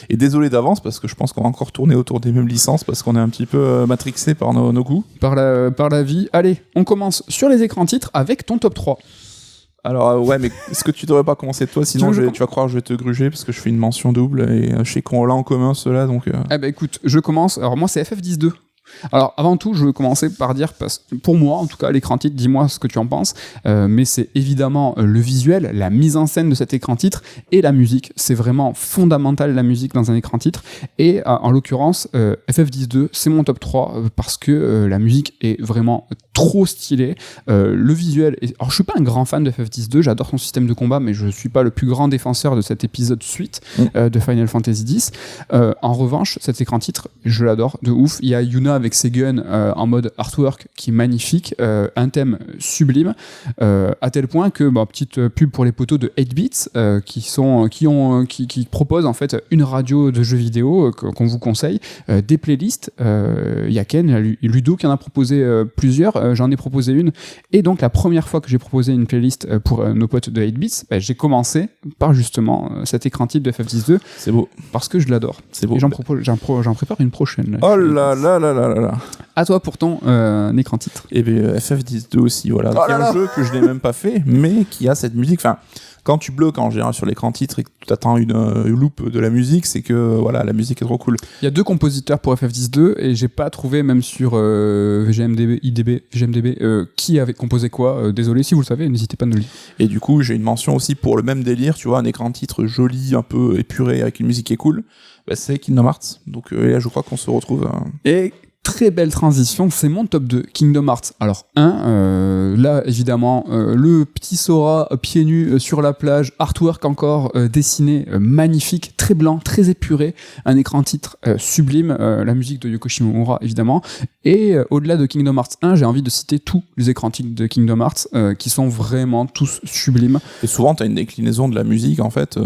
Et désolé d'avance, parce que je pense qu'on va encore tourner autour des mêmes licences, parce qu'on est un petit peu matrixé par nos goûts. Par la vie. Allez, on commence sur les écrans titres avec ton top 3. Alors, mais est-ce que tu devrais pas commencer toi, sinon tu vas croire que je vais te gruger, parce que je fais une mention double, et je sais qu'on l'a en commun, ceux-là, donc... écoute, je commence. Alors moi, c'est FF12. Alors, avant tout, je veux commencer par dire, pour moi, en tout cas, l'écran titre, dis-moi ce que tu en penses, mais c'est évidemment le visuel, la mise en scène de cet écran titre et la musique. C'est vraiment fondamental, la musique dans un écran titre. Et en l'occurrence, FF10-2, c'est mon top 3 parce que la musique est vraiment trop stylée. Le visuel, alors je suis pas un grand fan de FF10-2, j'adore son système de combat, mais je suis pas le plus grand défenseur de cet épisode suite de Final Fantasy X. En revanche, cet écran titre, je l'adore de ouf. Il y a Yuna avec ses guns en mode artwork qui est magnifique, un thème sublime, à tel point que, petite pub pour les poteaux de 8bits qui proposent en fait une radio de jeux vidéo qu'on vous conseille, des playlists. Il y a Ken, il y a Ludo qui en a proposé plusieurs, j'en ai proposé une, et donc la première fois que j'ai proposé une playlist pour nos potes de 8bits, j'ai commencé par justement cet écran titre de FF10-2. C'est beau. Parce que je l'adore. C'est beau. Et j'en prépare une prochaine. Là, oh là là là là là. À toi pour ton écran titre. Et bien FF10-2 aussi, voilà. C'est un jeu que je n'ai même pas fait, mais qui a cette musique. Enfin, quand tu bloques en général sur l'écran titre et que tu attends une loupe de la musique, c'est que voilà, la musique est trop cool. Il y a 2 compositeurs pour FF10-2 et j'ai pas trouvé, même sur VGMDB, qui avait composé quoi. Désolé si vous le savez, n'hésitez pas à nous le dire. Et du coup, j'ai une mention aussi pour le même délire, tu vois, un écran titre joli, un peu épuré avec une musique qui est cool. C'est Kingdom Hearts. Donc là, je crois qu'on se retrouve. Et très belle transition, c'est mon top 2, Kingdom Hearts. Alors, là, évidemment, le petit Sora pieds nus sur la plage, artwork encore dessiné, magnifique, très blanc, très épuré, un écran titre sublime, la musique de Yoko Shimomura, évidemment. Et au-delà de Kingdom Hearts 1, j'ai envie de citer tous les écrans titres de Kingdom Hearts, qui sont vraiment tous sublimes. Et souvent, tu as une déclinaison de la musique, en fait,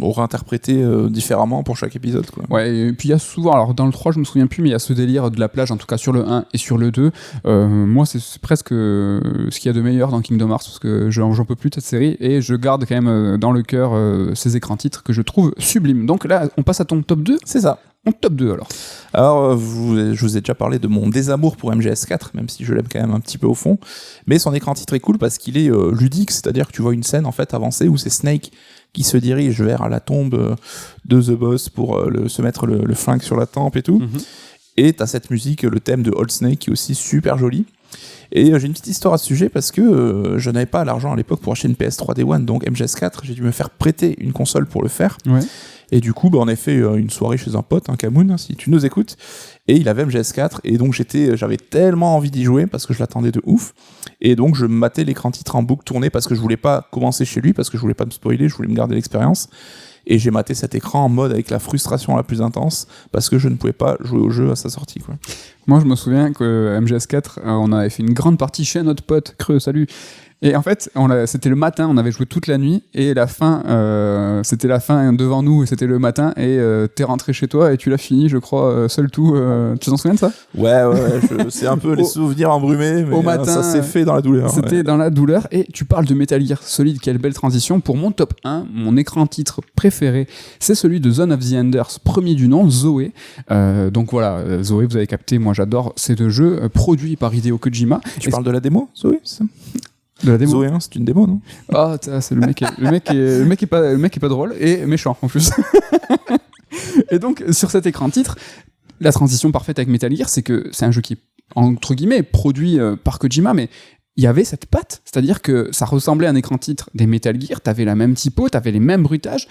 réinterprétée différemment pour chaque épisode, quoi. Ouais, et puis il y a souvent, alors dans le 3, je me souviens plus, mais il y a ce délire de la plage, en tout cas sur le 1 et sur le 2. Moi, c'est presque ce qu'il y a de meilleur dans Kingdom Hearts, parce que j'en peux plus de cette série, et je garde quand même dans le cœur ces écrans titres que je trouve sublimes. Donc là, on passe à ton top 2. C'est ça. En top 2 alors. Alors, je vous ai déjà parlé de mon désamour pour MGS4, même si je l'aime quand même un petit peu au fond. Mais son écran titre est cool parce qu'il est ludique, c'est-à-dire que tu vois une scène en fait avancée où c'est Snake qui se dirige vers la tombe de The Boss pour se mettre le flingue sur la tempe et tout. Mm-hmm. Et t'as cette musique, le thème de Old Snake qui est aussi super joli. Et j'ai une petite histoire à ce sujet parce que je n'avais pas l'argent à l'époque pour acheter une PS3 Day One, donc MGS4, j'ai dû me faire prêter une console pour le faire. Ouais. Et du coup, on a fait une soirée chez un pote, Kamoun, si tu nous écoutes, et il avait MGS4, et donc j'avais tellement envie d'y jouer parce que je l'attendais de ouf, et donc je matais l'écran titre en boucle tourné parce que je voulais pas commencer chez lui, parce que je voulais pas me spoiler, je voulais me garder l'expérience. Et j'ai maté cet écran en mode avec la frustration la plus intense parce que je ne pouvais pas jouer au jeu à sa sortie, quoi. Moi, je me souviens que MGS4, on avait fait une grande partie chez notre pote, Creux, salut. Et en fait, c'était le matin, on avait joué toute la nuit, et la fin, c'était la fin devant nous, et c'était le matin, et t'es rentré chez toi, et tu l'as fini, je crois, seul tout. Tu t'en souviens de ça ? Ouais, c'est un peu les souvenirs embrumés, mais au matin, ça s'est fait dans la douleur. C'était dans la douleur, et tu parles de Metal Gear Solid, quelle belle transition. Pour mon top 1, mon écran titre préféré, c'est celui de Zone of the Enders, premier du nom, Zoé. Donc voilà, Zoé, vous avez capté, moi j'adore ces 2 jeux, produits par Hideo Kojima. Tu parles de la démo, Zoé, c'est ça ? De la démo. Zoé 1, c'est une démo, non ? Ah, c'est le mec est pas drôle et méchant en plus. Et donc sur cet écran titre, la transition parfaite avec Metal Gear, c'est que c'est un jeu qui est entre guillemets produit par Kojima, mais il y avait cette patte, c'est-à-dire que ça ressemblait à un écran titre des Metal Gear, t'avais la même typo, t'avais les mêmes bruitages,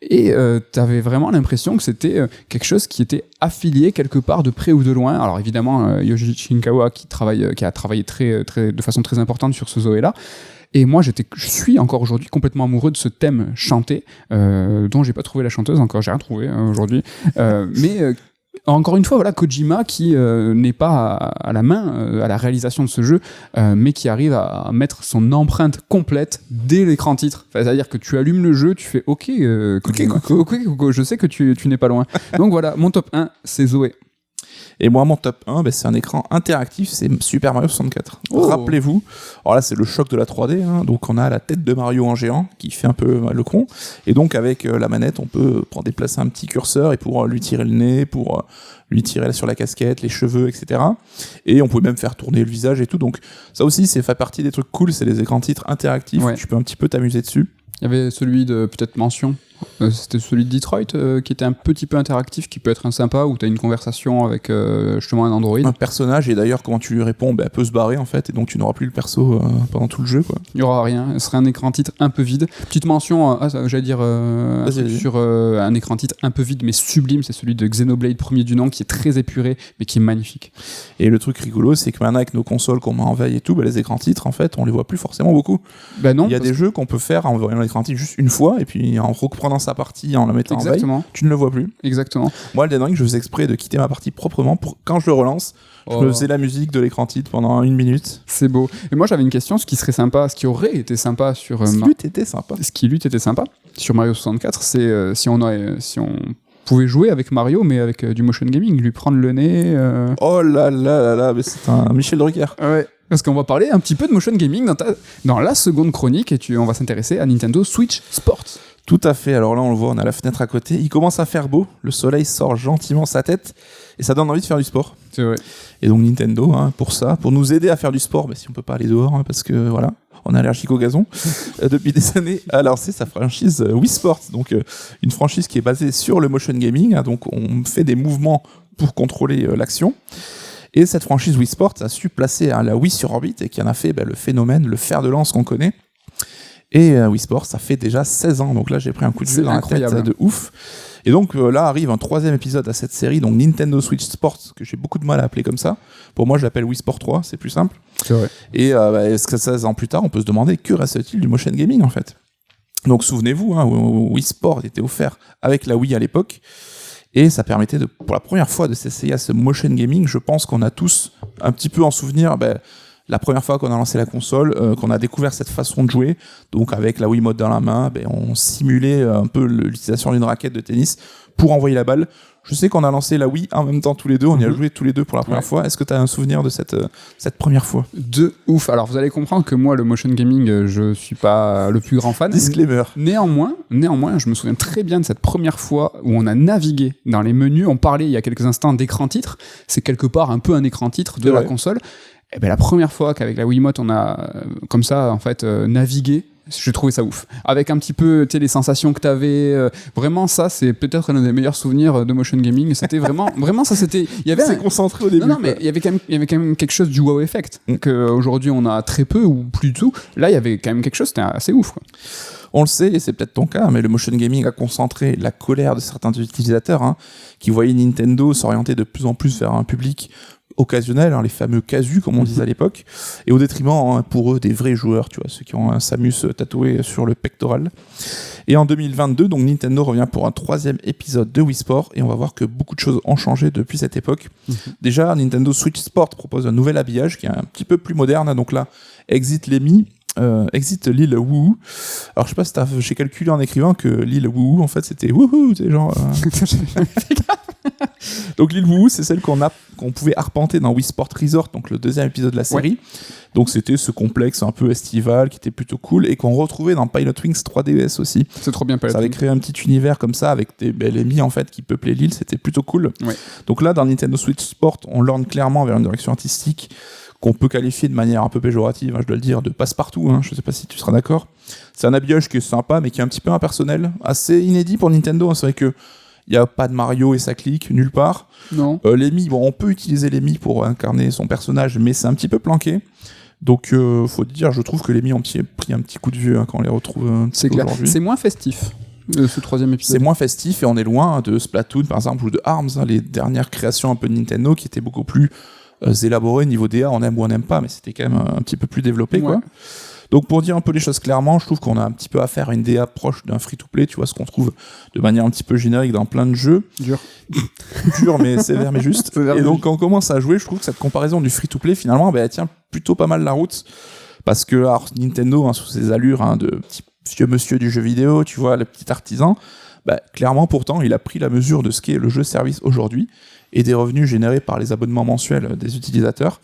et t'avais vraiment l'impression que c'était quelque chose qui était affilié quelque part de près ou de loin. Alors évidemment, Yoshi Shinkawa qui a travaillé de façon très importante sur ce Zoé-là, et moi je suis encore aujourd'hui complètement amoureux de ce thème chanté, dont j'ai pas trouvé la chanteuse encore, j'ai rien trouvé aujourd'hui, mais... Encore une fois, voilà, Kojima qui n'est pas à la main à la réalisation de ce jeu, mais qui arrive à mettre son empreinte complète dès l'écran titre. Enfin, c'est-à-dire que tu allumes le jeu, tu fais OK, Coco, je sais que tu n'es pas loin. Donc voilà, mon top 1, c'est Zoé. Et moi, mon top 1, c'est un écran interactif, c'est Super Mario 64. Oh. Rappelez-vous, alors là, c'est le choc de la 3D, hein, donc on a la tête de Mario en géant, qui fait un peu le con, et donc avec la manette, on peut déplacer un petit curseur, et pour lui tirer le nez, pour lui tirer sur la casquette, les cheveux, etc. Et on pouvait même faire tourner le visage et tout, donc ça aussi, c'est fait partie des trucs cool, c'est les écrans titres interactifs, ouais. Tu peux un petit peu t'amuser dessus. Il y avait celui de, peut-être mention, C'était celui de Detroit qui était un petit peu interactif, qui peut être sympa, où tu as une conversation avec justement un Android. Un personnage, et d'ailleurs, quand tu lui réponds, elle peut se barrer en fait, et donc tu n'auras plus le perso pendant tout le jeu, quoi. Il n'y aura rien, ce serait un écran titre un peu vide. Petite mention, j'allais dire, sur un écran titre un peu vide mais sublime, c'est celui de Xenoblade premier du nom, qui est très épuré mais qui est magnifique. Et le truc rigolo, c'est que maintenant avec nos consoles qu'on met en veille et tout, les écrans titres, en fait, on les voit plus forcément beaucoup. Non, il y a des jeux qu'on peut faire en voyant l'écran titre juste une fois, et puis en reprenant sa partie, en la mettant en veille, tu ne le vois plus. Exactement. Moi, Elden Ring, je faisais exprès de quitter ma partie proprement pour quand je le relance, je me faisais la musique de l'écran titre pendant 1 minute. C'est beau. Et moi, j'avais une question, ce qui serait sympa, ce qui aurait été sympa sur... Ce qui eût été sympa sur Mario 64, c'est si on pouvait jouer avec Mario, mais avec du motion gaming, lui prendre le nez... Oh là là là là, mais c'est un Michel Drucker. Ouais. Parce qu'on va parler un petit peu de motion gaming dans la seconde chronique, et on va s'intéresser à Nintendo Switch Sports. Tout à fait, alors là on le voit, on a la fenêtre à côté, il commence à faire beau, le soleil sort gentiment sa tête, et ça donne envie de faire du sport. C'est vrai. Et donc Nintendo, pour nous aider à faire du sport, si on peut pas aller dehors, parce que voilà, on est allergique au gazon, depuis des années, a lancé sa franchise Wii Sports, donc une franchise qui est basée sur le motion gaming, donc on fait des mouvements pour contrôler l'action. Et cette franchise Wii Sports a su placer la Wii sur orbite, et qui en a fait le phénomène, le fer de lance qu'on connaît. Et Wii Sports, ça fait déjà 16 ans, donc là j'ai pris un coup de vieux dans la tête de ouf. Et donc là arrive un 3e épisode à cette série, donc Nintendo Switch Sports, que j'ai beaucoup de mal à appeler comme ça. Pour moi je l'appelle Wii Sport 3, c'est plus simple. C'est vrai. Et 16 ans plus tard, on peut se demander que reste-t-il du motion gaming en fait. Donc souvenez-vous, Wii Sport était offert avec la Wii à l'époque, et ça permettait pour la première fois de s'essayer à ce motion gaming. Je pense qu'on a tous un petit peu en souvenir... la première fois qu'on a lancé la console, qu'on a découvert cette façon de jouer, donc avec la Wiimote dans la main, on simulait un peu l'utilisation d'une raquette de tennis pour envoyer la balle. Je sais qu'on a lancé la Wii en même temps tous les deux, on y a joué tous les deux pour la première fois. Est-ce que tu as un souvenir de cette première fois ? De ouf. Alors vous allez comprendre que moi, le motion gaming, je suis pas le plus grand fan. Disclaimer. Néanmoins, je me souviens très bien de cette première fois où on a navigué dans les menus. On parlait il y a quelques instants d'écran titre. C'est quelque part un peu un écran titre de la console. Et la première fois qu'avec la Wiimote on a comme ça en fait navigué, j'ai trouvé ça ouf. Avec un petit peu les sensations que t'avais, vraiment ça c'est peut-être un des meilleurs souvenirs de motion gaming. C'était vraiment ça c'était. Il y avait c'est concentré au début. Non mais il y avait quand même quelque chose du wow effect qu'aujourd'hui on a très peu ou plus du tout. Là il y avait quand même quelque chose, c'était assez ouf, quoi. On le sait, et c'est peut-être ton cas, mais le motion gaming a concentré la colère de certains utilisateurs qui voyaient Nintendo s'orienter de plus en plus vers un public occasionnel, les fameux casus comme on disait à l'époque, et au détriment pour eux des vrais joueurs, tu vois, ceux qui ont un Samus tatoué sur le pectoral. Et en 2022, donc Nintendo revient pour un 3e épisode de Wii Sport, et on va voir que beaucoup de choses ont changé depuis cette époque. Déjà, Nintendo Switch Sport propose un nouvel habillage qui est un petit peu plus moderne, donc là, exit l'île Woohoo. Alors je sais pas si j'ai calculé en écrivant que l'île Woohoo en fait c'était Woohoo, c'est genre donc l'île Woohoo, c'est celle qu'on pouvait arpenter dans Wii Sport Resort, donc le 2e épisode de la série. Donc c'était ce complexe un peu estival qui était plutôt cool et qu'on retrouvait dans Pilot Wings 3DS aussi. C'est trop bien. Ça avait créé un petit univers comme ça avec les ennemis en fait qui peuplaient l'île, c'était plutôt cool. Donc là dans Nintendo Switch Sport, on lorne clairement vers une direction artistique qu'on peut qualifier de manière un peu péjorative, je dois le dire, de passe-partout, je sais pas si tu seras d'accord. C'est un habillage qui est sympa, mais qui est un petit peu impersonnel, assez inédit pour Nintendo, c'est vrai que il n'y a pas de Mario et ça clique nulle part. Non. L'Emi, on peut utiliser l'Emi pour incarner son personnage, mais c'est un petit peu planqué. Donc, faut dire, je trouve que l'Emi ont pris un petit coup de vieux quand on les retrouve c'est clair. Aujourd'hui. C'est moins festif, ce 3e épisode. C'est moins festif et on est loin de Splatoon, par exemple, ou de ARMS, les dernières créations un peu de Nintendo qui étaient beaucoup plus élaborées niveau DA, on aime ou on n'aime pas, mais c'était quand même un petit peu plus développé, quoi. Donc pour dire un peu les choses clairement, je trouve qu'on a un petit peu affaire à une DA proche d'un free-to-play, tu vois, ce qu'on trouve de manière un petit peu générique dans plein de jeux. Dur mais sévère mais juste. Et donc quand on commence à jouer, je trouve que cette comparaison du free-to-play, finalement, elle tient plutôt pas mal la route. Parce que alors, Nintendo, sous ses allures de petit vieux monsieur du jeu vidéo, tu vois, le petit artisan, clairement pourtant, il a pris la mesure de ce qu'est le jeu-service aujourd'hui et des revenus générés par les abonnements mensuels des utilisateurs.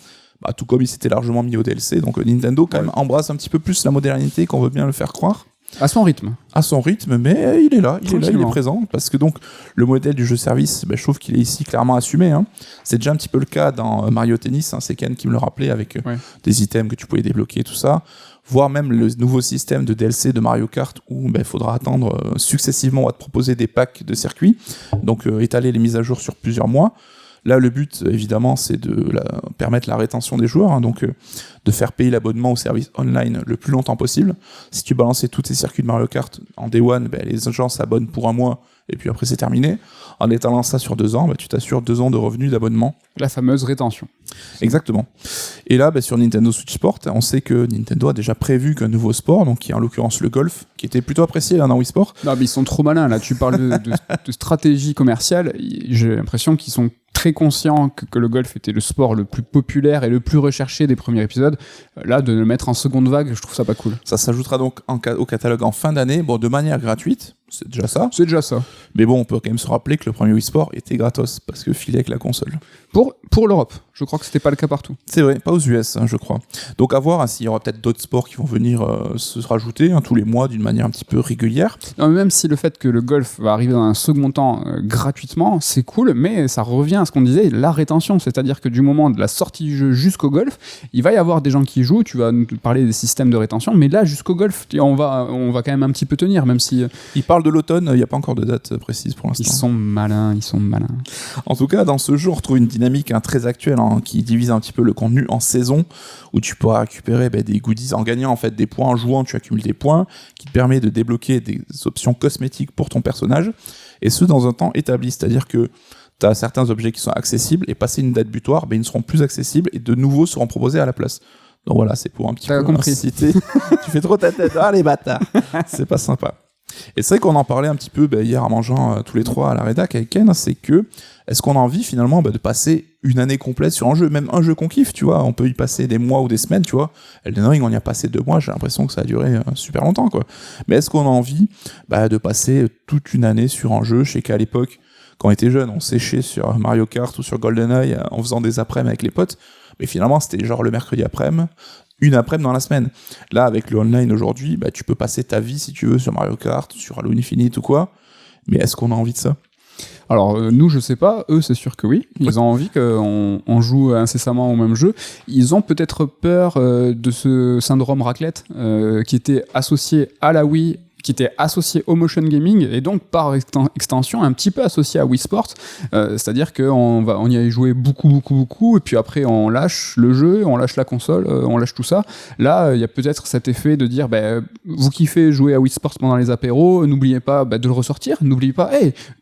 Tout comme il s'était largement mis au DLC. Donc Nintendo quand même embrasse un petit peu plus la modernité qu'on veut bien le faire croire. À son rythme. À son rythme, mais il est là, il est présent. Parce que donc, le modèle du jeu-service, je trouve qu'il est ici clairement assumé. Hein. C'est déjà un petit peu le cas dans Mario Tennis, hein, c'est Ken qui me le rappelait avec des items que tu pouvais débloquer, tout ça. Voire même le nouveau système de DLC de Mario Kart où il faudra attendre successivement, on va te proposer des packs de circuits, donc étaler les mises à jour sur plusieurs mois. Là, le but, évidemment, c'est de permettre la rétention des joueurs, hein, donc de faire payer l'abonnement au service online le plus longtemps possible. Si tu balançais tous tes circuits de Mario Kart en Day One, les gens s'abonnent pour un mois, et puis après c'est terminé. En étalant ça sur 2 ans, tu t'assures 2 ans de revenus d'abonnement. La fameuse rétention. Exactement. Et là, sur Nintendo Switch Sport, on sait que Nintendo a déjà prévu qu'un nouveau sport, donc qui est en l'occurrence le golf, qui était plutôt apprécié dans Wii Sport. Non, mais ils sont trop malins, là. Tu parles de stratégie commerciale. J'ai l'impression qu'ils sont très conscients que le golf était le sport le plus populaire et le plus recherché des premiers épisodes. Là, de le mettre en seconde vague, je trouve ça pas cool. Ça s'ajoutera donc au catalogue en fin d'année, de manière gratuite. C'est déjà ça. C'est déjà ça. Mais bon, on peut quand même se rappeler que le premier Wii Sport était gratos, parce que filé avec la console. Pour l'Europe. Je crois que c'était pas le cas partout. C'est vrai, pas aux US, hein, je crois. Donc à voir s'il y aura peut-être d'autres sports qui vont venir se rajouter tous les mois d'une manière un petit peu régulière. Non, mais même si le fait que le golf va arriver dans un second temps gratuitement, c'est cool, mais ça revient à ce qu'on disait, la rétention. C'est-à-dire que du moment de la sortie du jeu jusqu'au golf, il va y avoir des gens qui jouent, tu vas nous parler des systèmes de rétention, mais là, jusqu'au golf, on va quand même un petit peu tenir, même si... Il parle de l'automne, il n'y a pas encore de date précise pour l'instant. Ils sont malins. En tout cas, dans ce jeu, on retrouve une dynamique très actuelle qui divise un petit peu le contenu en saison, où tu pourras récupérer des goodies en gagnant en fait des points, en jouant, tu accumules des points, qui te permet de débloquer des options cosmétiques pour ton personnage, et ce dans un temps établi, c'est-à-dire que tu as certains objets qui sont accessibles, et passé une date butoir, ils ne seront plus accessibles, et de nouveaux seront proposés à la place. Donc voilà, c'est pour un petit peu inciter. Tu fais trop ta tête, les bâtards. C'est pas sympa. Et c'est vrai qu'on en parlait un petit peu hier en mangeant tous les trois à la rédac avec Ken, c'est que est-ce qu'on a envie finalement de passer une année complète sur un jeu, même un jeu qu'on kiffe, tu vois, on peut y passer des mois ou des semaines, tu vois. Elden Ring, on y a passé 2 mois, j'ai l'impression que ça a duré super longtemps, quoi. Mais est-ce qu'on a envie de passer toute une année sur un jeu? Je sais qu'à l'époque, quand on était jeune, on séchait sur Mario Kart ou sur GoldenEye en faisant des après-midi avec les potes, mais finalement c'était genre le mercredi après-midi, une après-midi dans la semaine. Là, avec le online aujourd'hui, tu peux passer ta vie, si tu veux, sur Mario Kart, sur Halo Infinite ou quoi. Mais est-ce qu'on a envie de ça? Alors, nous, je sais pas. Eux, c'est sûr que oui. Ils ont envie qu'on joue incessamment au même jeu. Ils ont peut-être peur de ce syndrome raclette qui était associé à la Wii, qui était associé au motion gaming et donc par extension un petit peu associé à Wii Sports, c'est-à-dire qu'on y a joué beaucoup et puis après on lâche le jeu, on lâche la console, on lâche tout ça. Là il y a peut-être cet effet de dire vous kiffez jouer à Wii Sports pendant les apéros, n'oubliez pas de le ressortir, n'oubliez pas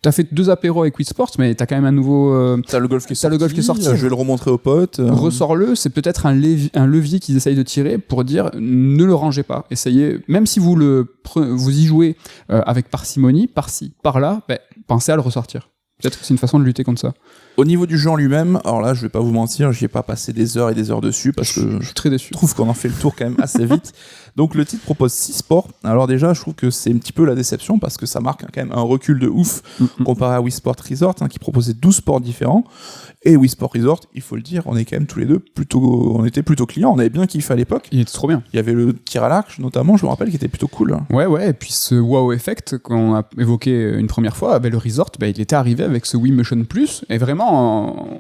t'as fait 2 apéros avec Wii Sports mais t'as quand même un nouveau t'as le golf qui est sorti, je vais le remontrer aux potes, ressors-le. C'est peut-être un levier qu'ils essayent de tirer pour dire ne le rangez pas, essayez, même si vous y jouez avec parcimonie, par-ci, par-là, pensez à le ressortir. Peut-être que c'est une façon de lutter contre ça. Au niveau du jeu en lui-même, alors là, je vais pas vous mentir, j'y ai pas passé des heures et des heures dessus parce que je suis très déçu. Je trouve qu'on en fait le tour quand même assez vite. Donc le titre propose 6 sports. Alors déjà, je trouve que c'est un petit peu la déception parce que ça marque quand même un recul de ouf comparé à Wii Sport Resort qui proposait 12 sports différents. Et Wii Sport Resort, il faut le dire, on est quand même tous les deux on était plutôt clients, on avait bien kiffé à l'époque. Il était trop bien. Il y avait le tir à l'arc notamment, je me rappelle, qui était plutôt cool. Ouais, et puis ce wow effect qu'on a évoqué une première fois, le Resort, il était arrivé avec ce Wii Motion Plus, et vraiment,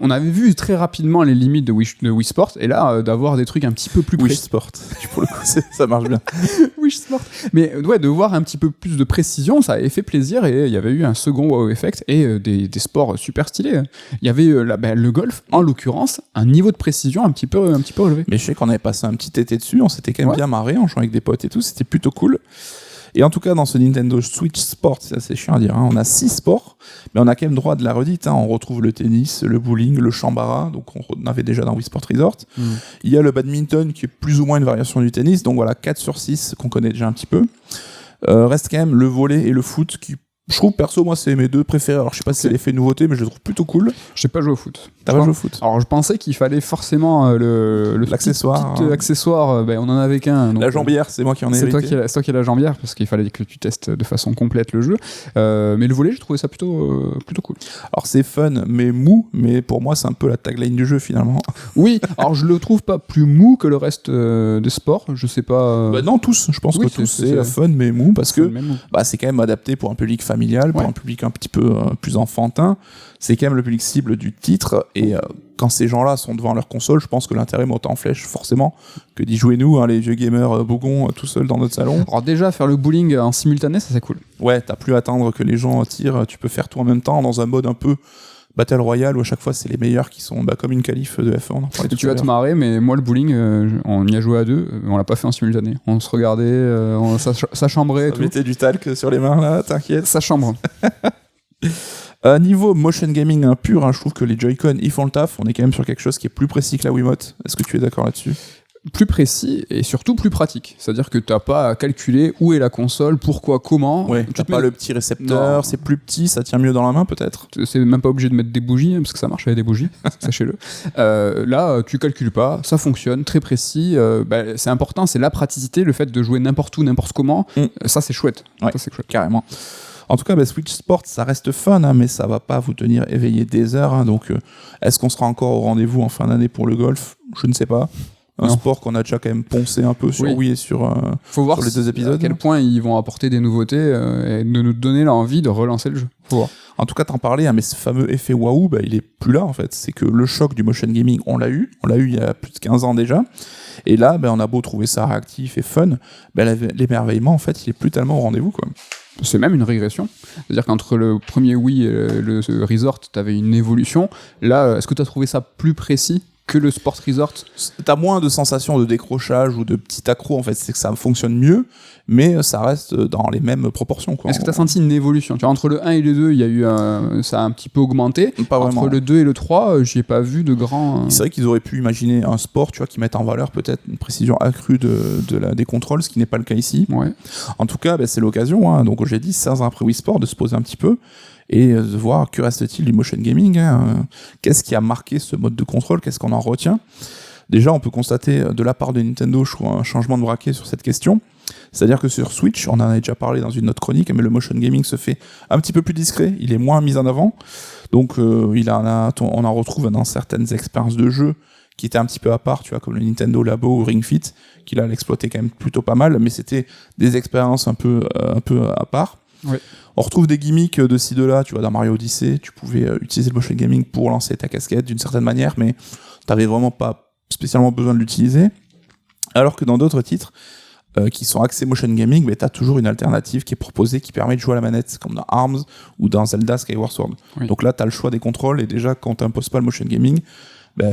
on avait vu très rapidement les limites de Wii Sport, et là, d'avoir des trucs un petit peu plus Wii Sport, pour le coup, ça marche bien. Wii Sport. Mais de voir un petit peu plus de précision, ça avait fait plaisir, et il y avait eu un second wow effect, et des sports super stylés. Il y avait le golf, en l'occurrence, un niveau de précision un petit peu relevé. Mais je sais qu'on avait passé un petit été dessus, on s'était quand même bien marré en jouant avec des potes et tout, c'était plutôt cool. Et en tout cas, dans ce Nintendo Switch Sport, c'est assez chiant à dire, on a 6 sports, mais on a quand même droit de la redite. On retrouve le tennis, le bowling, le chambara, donc on avait déjà dans Wii Sport Resort. Il y a le badminton qui est plus ou moins une variation du tennis, donc voilà, 4 sur 6 qu'on connaît déjà un petit peu. Reste quand même le volley et le foot qui Je trouve, perso, moi, c'est mes deux préférés. Alors, je sais pas si c'est l'effet nouveauté, mais je les trouve plutôt cool. Je sais pas jouer au foot. T'as pas joué au foot? Alors, je pensais qu'il fallait forcément l'accessoire. Petit accessoire, on en avait qu'un. La jambière, c'est moi qui en ai hérité. C'est toi qui as la jambière, parce qu'il fallait que tu testes de façon complète le jeu. Mais le volley, j'ai trouvé ça plutôt cool. Alors, c'est fun, mais mou, mais pour moi, c'est un peu la tagline du jeu, finalement. Oui, alors je le trouve pas plus mou que le reste des sports. Je sais pas. Non, tous. Je pense que tous, c'est fun, mais mou, parce que c'est quand même adapté pour un public familial, pour un public un petit peu plus enfantin. C'est quand même le public cible du titre, et quand ces gens-là sont devant leur console, je pense que l'intérêt monte en flèche forcément que d'y jouer nous, les vieux gamers bougons tout seuls dans notre salon. Alors déjà, faire le bowling en simultané, ça c'est cool. Ouais, t'as plus à attendre que les gens tirent, tu peux faire tout en même temps dans un mode un peu Battle Royale où à chaque fois c'est les meilleurs qui sont comme une qualif de F1. Tu vas te marrer, mais moi le bowling, on y a joué à deux, on l'a pas fait en simultané. On se regardait, ça chambrait. Ça mettait du talc sur les mains là, t'inquiète. Ça chambre. Niveau motion gaming pur, je trouve que les Joy-Con ils font le taf. On est quand même sur quelque chose qui est plus précis que la Wiimote. Est-ce que tu es d'accord là-dessus? Plus précis et surtout plus pratique. C'est-à-dire que t'as pas à calculer où est la console, pourquoi, comment. Ouais, t'as pas le petit récepteur, c'est plus petit, ça tient mieux dans la main peut-être. C'est même pas obligé de mettre des bougies, parce que ça marche avec des bougies, sachez-le. Là, tu calcules pas, ça fonctionne, très précis. C'est important, c'est la praticité, le fait de jouer n'importe où, n'importe comment. Ça, c'est chouette. Ouais, ça, c'est chouette. Carrément. En tout cas, Switch Sport, ça reste fun, mais ça va pas vous tenir éveillé des heures. Donc, est-ce qu'on sera encore au rendez-vous en fin d'année pour le golf? Je ne sais pas. Sport qu'on a déjà quand même poncé un peu sur Wii et sur les deux épisodes. À quel point ils vont apporter des nouveautés et de nous donner l'envie de relancer le jeu. Faut voir. En tout cas, t'en parlais, mais ce fameux effet waouh, il est plus là en fait. C'est que le choc du motion gaming, on l'a eu il y a plus de 15 ans déjà. Et là, on a beau trouver ça réactif et fun, l'émerveillement en fait, il est plus tellement au rendez-vous quoi. C'est même une régression. C'est-à-dire qu'entre le premier Wii et le Resort, t'avais une évolution. Là, est-ce que t'as trouvé ça plus précis que le Sport Resort? T'as moins de sensations de décrochage ou de petit accro en fait, c'est que ça fonctionne mieux, mais ça reste dans les mêmes proportions quoi. Est-ce que t'as senti une évolution? Tu vois, entre le 1 et le 2, il y a eu ça a un petit peu augmenté. Pas vraiment. Entre le 2 et le 3, j'y ai pas vu de grand... C'est vrai qu'ils auraient pu imaginer un sport, tu vois, qui mette en valeur peut-être une précision accrue des contrôles, ce qui n'est pas le cas ici. Ouais. En tout cas, c'est l'occasion, donc j'ai dit 16 ans après Wii Sport, de se poser un petit peu et de voir que reste-t-il du motion gaming, qu'est-ce qui a marqué ce mode de contrôle, qu'est-ce qu'on en retient. Déjà, on peut constater de la part de Nintendo, je trouve, un changement de braquet sur cette question. C'est-à-dire que sur Switch, on en a déjà parlé dans une autre chronique, mais le motion gaming se fait un petit peu plus discret, il est moins mis en avant. Donc on en retrouve dans certaines expériences de jeu qui étaient un petit peu à part, tu vois, comme le Nintendo Labo ou Ring Fit, qui là l'exploitait quand même plutôt pas mal, mais c'était des expériences un peu à part. Ouais. On retrouve des gimmicks de ci de là, tu vois, dans Mario Odyssey, tu pouvais utiliser le motion gaming pour lancer ta casquette d'une certaine manière, mais t'avais vraiment pas spécialement besoin de l'utiliser. Alors que dans d'autres titres qui sont axés motion gaming, t'as toujours une alternative qui est proposée qui permet de jouer à la manette, comme dans ARMS ou dans Zelda Skyward Sword. Oui. Donc là, t'as le choix des contrôles, et déjà, quand t'imposes pas le motion gaming,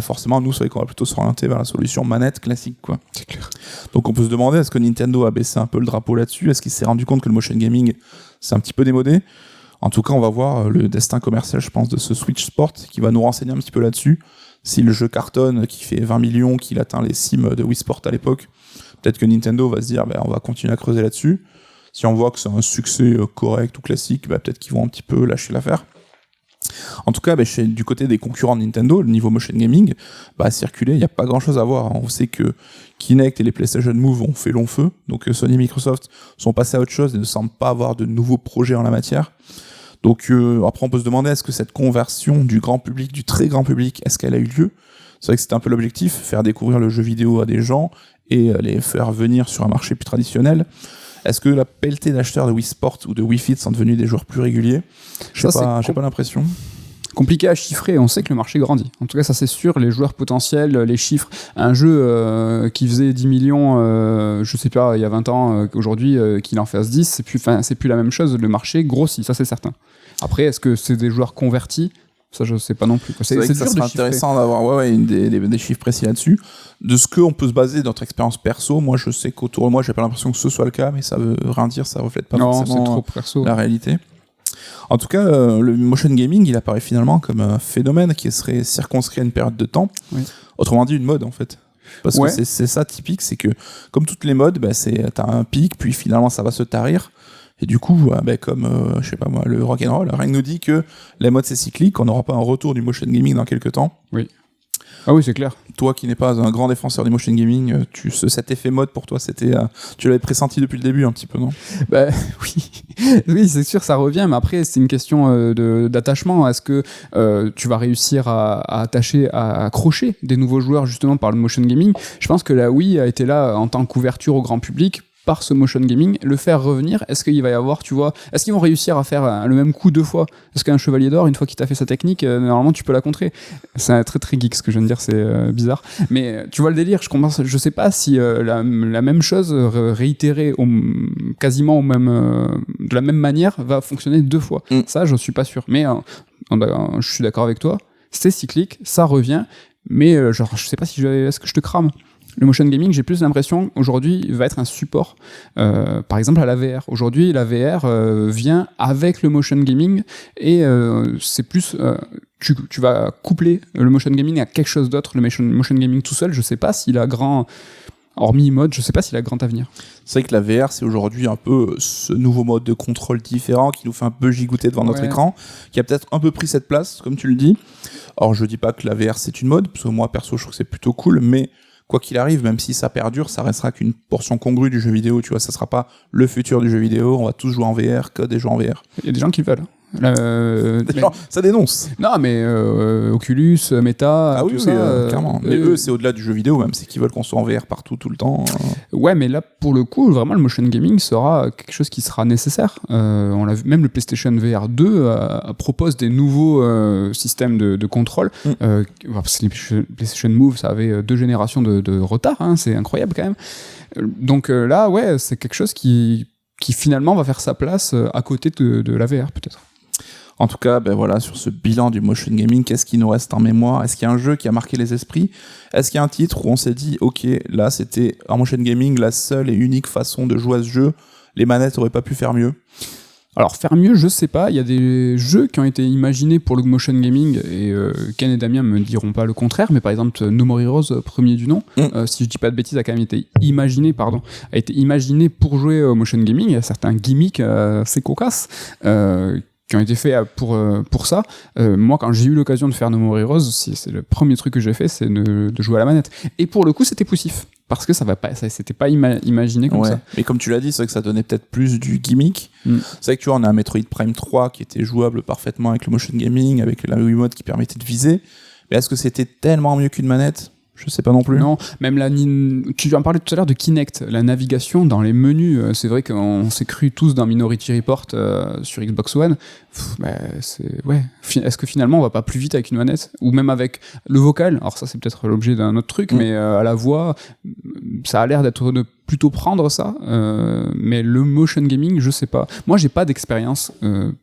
forcément, nous, c'est vrai qu'on va plutôt s'orienter vers la solution manette classique, quoi. C'est clair. Donc on peut se demander, est-ce que Nintendo a baissé un peu le drapeau là-dessus? Est-ce qu'il s'est rendu compte que le motion gaming, c'est un petit peu démodé? En tout cas, on va voir le destin commercial, je pense, de ce Switch Sport, qui va nous renseigner un petit peu là-dessus. Si le jeu cartonne, qui fait 20 millions, qu'il atteint les cimes de Wii Sport à l'époque, peut-être que Nintendo va se dire, on va continuer à creuser là-dessus. Si on voit que c'est un succès correct ou classique, peut-être qu'ils vont un petit peu lâcher l'affaire. En tout cas, du côté des concurrents de Nintendo, le niveau motion gaming, circuler, il n'y a pas grand-chose à voir. On sait que Kinect et les PlayStation Move ont fait long feu, donc Sony et Microsoft sont passés à autre chose et ne semblent pas avoir de nouveaux projets en la matière. Donc après, on peut se demander, est-ce que cette conversion du grand public, du très grand public, est-ce qu'elle a eu lieu? C'est vrai que c'était un peu l'objectif, faire découvrir le jeu vidéo à des gens et les faire venir sur un marché plus traditionnel. Est-ce que la pelletée d'acheteurs de Wii Sport ou de Wii Fit sont devenus des joueurs plus réguliers? J'ai pas l'impression. Compliqué à chiffrer, on sait que le marché grandit. En tout cas, ça c'est sûr, les joueurs potentiels, les chiffres. Un jeu qui faisait 10 millions, je sais pas, il y a 20 ans, aujourd'hui, qu'il en fasse 10, c'est plus la même chose, le marché grossit, ça c'est certain. Après, est-ce que c'est des joueurs convertis? Ça, je sais pas non plus. C'est vrai que ça serait intéressant d'avoir des chiffres précis là-dessus. De ce qu'on peut se baser dans notre expérience perso, moi je sais qu'autour de moi, j'ai pas l'impression que ce soit le cas, mais ça veut rien dire, ça reflète pas forcément la réalité. En tout cas, le motion gaming, il apparaît finalement comme un phénomène qui serait circonscrit à une période de temps. Oui. Autrement dit, une mode en fait. Parce que c'est ça typique, c'est que comme toutes les modes, t'as un pic, puis finalement ça va se tarir. Et du coup, comme, je sais pas moi, le rock'n'roll, rien nous dit que les modes c'est cyclique, on n'aura pas un retour du motion gaming dans quelques temps. Oui. Ah oui, c'est clair. Toi qui n'es pas un grand défenseur du motion gaming, cet effet mode pour toi, tu l'avais pressenti depuis le début un petit peu, non? Bah oui, oui, c'est sûr, ça revient, mais après c'est une question d'attachement. Est-ce que tu vas réussir à accrocher des nouveaux joueurs justement par le motion gaming? Je pense que la Wii a été là en tant qu'ouverture au grand public par ce motion gaming, le faire revenir. Est-ce qu'il va y avoir, tu vois, est-ce qu'ils vont réussir à faire le même coup 2 fois? Parce qu'un chevalier d'or, une fois qu'il t'a fait sa technique, normalement tu peux la contrer. C'est très très geek ce que je viens de dire, c'est bizarre. Mais tu vois le délire, je sais pas si la même chose réitérée quasiment de la même manière va fonctionner 2 fois. Ça, je suis pas sûr. Mais je suis d'accord avec toi, c'est cyclique, ça revient, mais je sais pas est-ce que je te crame? Le motion gaming, j'ai plus l'impression aujourd'hui va être un support, par exemple à la VR. Aujourd'hui, la VR vient avec le motion gaming et c'est plus tu vas coupler le motion gaming à quelque chose d'autre. Le motion gaming tout seul, je sais pas s'il a hormis mode, je sais pas s'il a grand avenir. C'est vrai que la VR, c'est aujourd'hui un peu ce nouveau mode de contrôle différent qui nous fait un peu gigoter devant notre écran, qui a peut-être un peu pris cette place, comme tu le dis. Alors, je dis pas que la VR c'est une mode, parce que moi perso, je trouve que c'est plutôt cool, mais quoi qu'il arrive, même si ça perdure, ça restera qu'une portion congrue du jeu vidéo, tu vois, ça sera pas le futur du jeu vidéo, on va tous jouer en VR, que des jeux en VR. Il y a des gens qui veulent. Ça dénonce. Non, mais Oculus, Meta, tout ça. Clairement. Mais eux, c'est au-delà du jeu vidéo, même, c'est qu'ils veulent qu'on soit en VR partout, tout le temps. Ouais, mais là, pour le coup, vraiment, le motion gaming sera quelque chose qui sera nécessaire. On l'a vu, même le PlayStation VR 2 propose des nouveaux systèmes de contrôle. Parce que les PlayStation Move, ça avait 2 générations de retard, hein, c'est incroyable quand même. Donc là, ouais, c'est quelque chose qui finalement va faire sa place à côté de la VR, peut-être. En tout cas, sur ce bilan du motion gaming, qu'est-ce qui nous reste en mémoire? Est-ce qu'il y a un jeu qui a marqué les esprits? Est-ce qu'il y a un titre où on s'est dit, ok, là c'était en motion gaming la seule et unique façon de jouer à ce jeu, les manettes auraient pas pu faire mieux? Alors faire mieux, je sais pas, il y a des jeux qui ont été imaginés pour le motion gaming et Ken et Damien me diront pas le contraire, mais par exemple No More Heroes, premier du nom, si je dis pas de bêtises, a quand même été imaginé pour jouer au motion gaming. Il y a certains gimmicks assez cocasses qui ont été faits pour ça. Moi, quand j'ai eu l'occasion de faire No More Heroes, c'est le premier truc que j'ai fait, c'est de jouer à la manette. Et pour le coup, c'était poussif. Parce que ça s'était pas imaginé comme ça. Mais comme tu l'as dit, c'est vrai que ça donnait peut-être plus du gimmick. C'est vrai que tu vois, on a un Metroid Prime 3 qui était jouable parfaitement avec le motion gaming, avec la Wiimote qui permettait de viser. Mais est-ce que c'était tellement mieux qu'une manette? Je sais pas non plus. Non, même tu en parlais tout à l'heure de Kinect, la navigation dans les menus. C'est vrai qu'on s'est cru tous dans Minority Report sur Xbox One. Est-ce que finalement on va pas plus vite avec une manette? Ou même avec le vocal? Alors ça c'est peut-être l'objet d'un autre truc, mais à la voix, ça a l'air de plutôt prendre ça. Mais le motion gaming, je sais pas. Moi j'ai pas d'expérience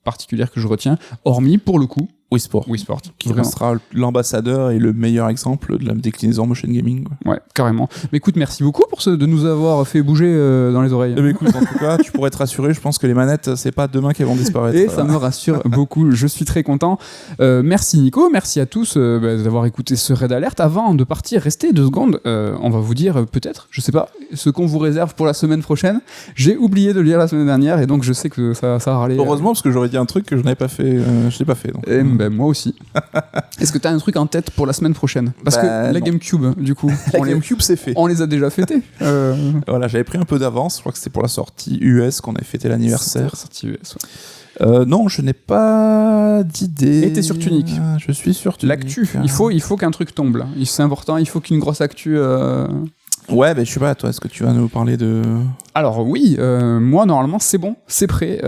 particulière que je retiens, hormis pour le coup Wii Sport, qui restera l'ambassadeur et le meilleur exemple de la déclinaison motion gaming. Ouais, carrément. Mais écoute, merci beaucoup de nous avoir fait bouger dans les oreilles. Mais écoute, en tout cas, tu pourrais te rassurer, je pense que les manettes, c'est pas demain qu'elles vont disparaître. Et ça me rassure beaucoup, je suis très content. Merci Nico, merci à tous d'avoir écouté ce Raid Alert. Avant de partir, restez 2 secondes, on va vous dire peut-être, je sais pas, ce qu'on vous réserve pour la semaine prochaine. J'ai oublié de le lire la semaine dernière et donc je sais que ça va râler. Heureusement, parce que j'aurais dit un truc que je n'avais pas fait, je l'ai pas fait. Donc. Moi aussi. Est-ce que t'as un truc en tête pour la semaine prochaine? Parce que la GameCube, du coup, GameCube c'est fait. On les a déjà fêtés. Voilà, j'avais pris un peu d'avance. Je crois que c'était pour la sortie US qu'on avait fêté l'anniversaire. Sortie US, ouais. Non, je n'ai pas d'idée. Et t'es sur Tunic. Je suis sur Tunic. L'actu, il faut qu'un truc tombe là. C'est important, il faut qu'une grosse actu. Ouais, je sais pas, toi, est-ce que tu vas nous parler de... Alors oui, moi normalement c'est bon, c'est prêt.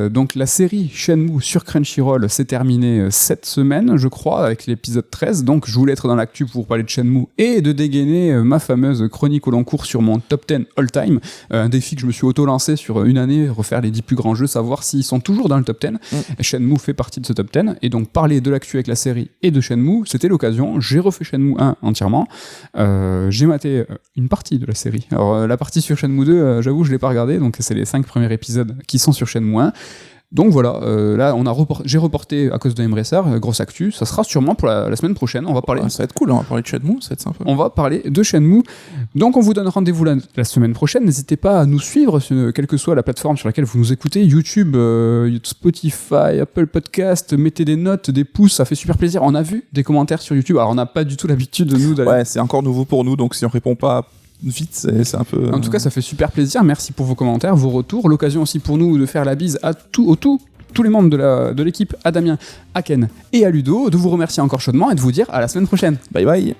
Donc la série Shenmue sur Crunchyroll s'est terminée cette semaine, je crois, avec l'épisode 13. Donc je voulais être dans l'actu pour parler de Shenmue et de dégainer ma fameuse chronique au long cours sur mon top 10 all-time. Un défi que je me suis auto-lancé sur une année, refaire les 10 plus grands jeux, savoir s'ils sont toujours dans le top 10. Et Shenmue fait partie de ce top 10. Et donc parler de l'actu avec la série et de Shenmue, c'était l'occasion. J'ai refait Shenmue 1 entièrement. J'ai maté une partie de la série. Alors la partie sur Shenmue 2, j'avoue, je l'ai pas regardé, donc c'est les 5 premiers épisodes qui sont sur Shenmue 1. Donc voilà, là j'ai reporté à cause de Embracer, grosse actu, ça sera sûrement pour la semaine prochaine, on va parler... ça va être cool, on va parler de Shenmue, ça va être sympa. On va parler de Shenmue, donc on vous donne rendez-vous la semaine prochaine, n'hésitez pas à nous suivre, quelle que soit la plateforme sur laquelle vous nous écoutez, YouTube, Spotify, Apple Podcast, mettez des notes, des pouces, ça fait super plaisir, on a vu des commentaires sur YouTube, alors on n'a pas du tout l'habitude de nous d'aller... Ouais, c'est encore nouveau pour nous, donc si on répond pas vite, c'est un peu... En tout cas, ça fait super plaisir, merci pour vos commentaires, vos retours, l'occasion aussi pour nous de faire la bise à tous les membres de l'équipe, à Damien, à Ken et à Ludo, de vous remercier encore chaudement et de vous dire à la semaine prochaine. Bye bye.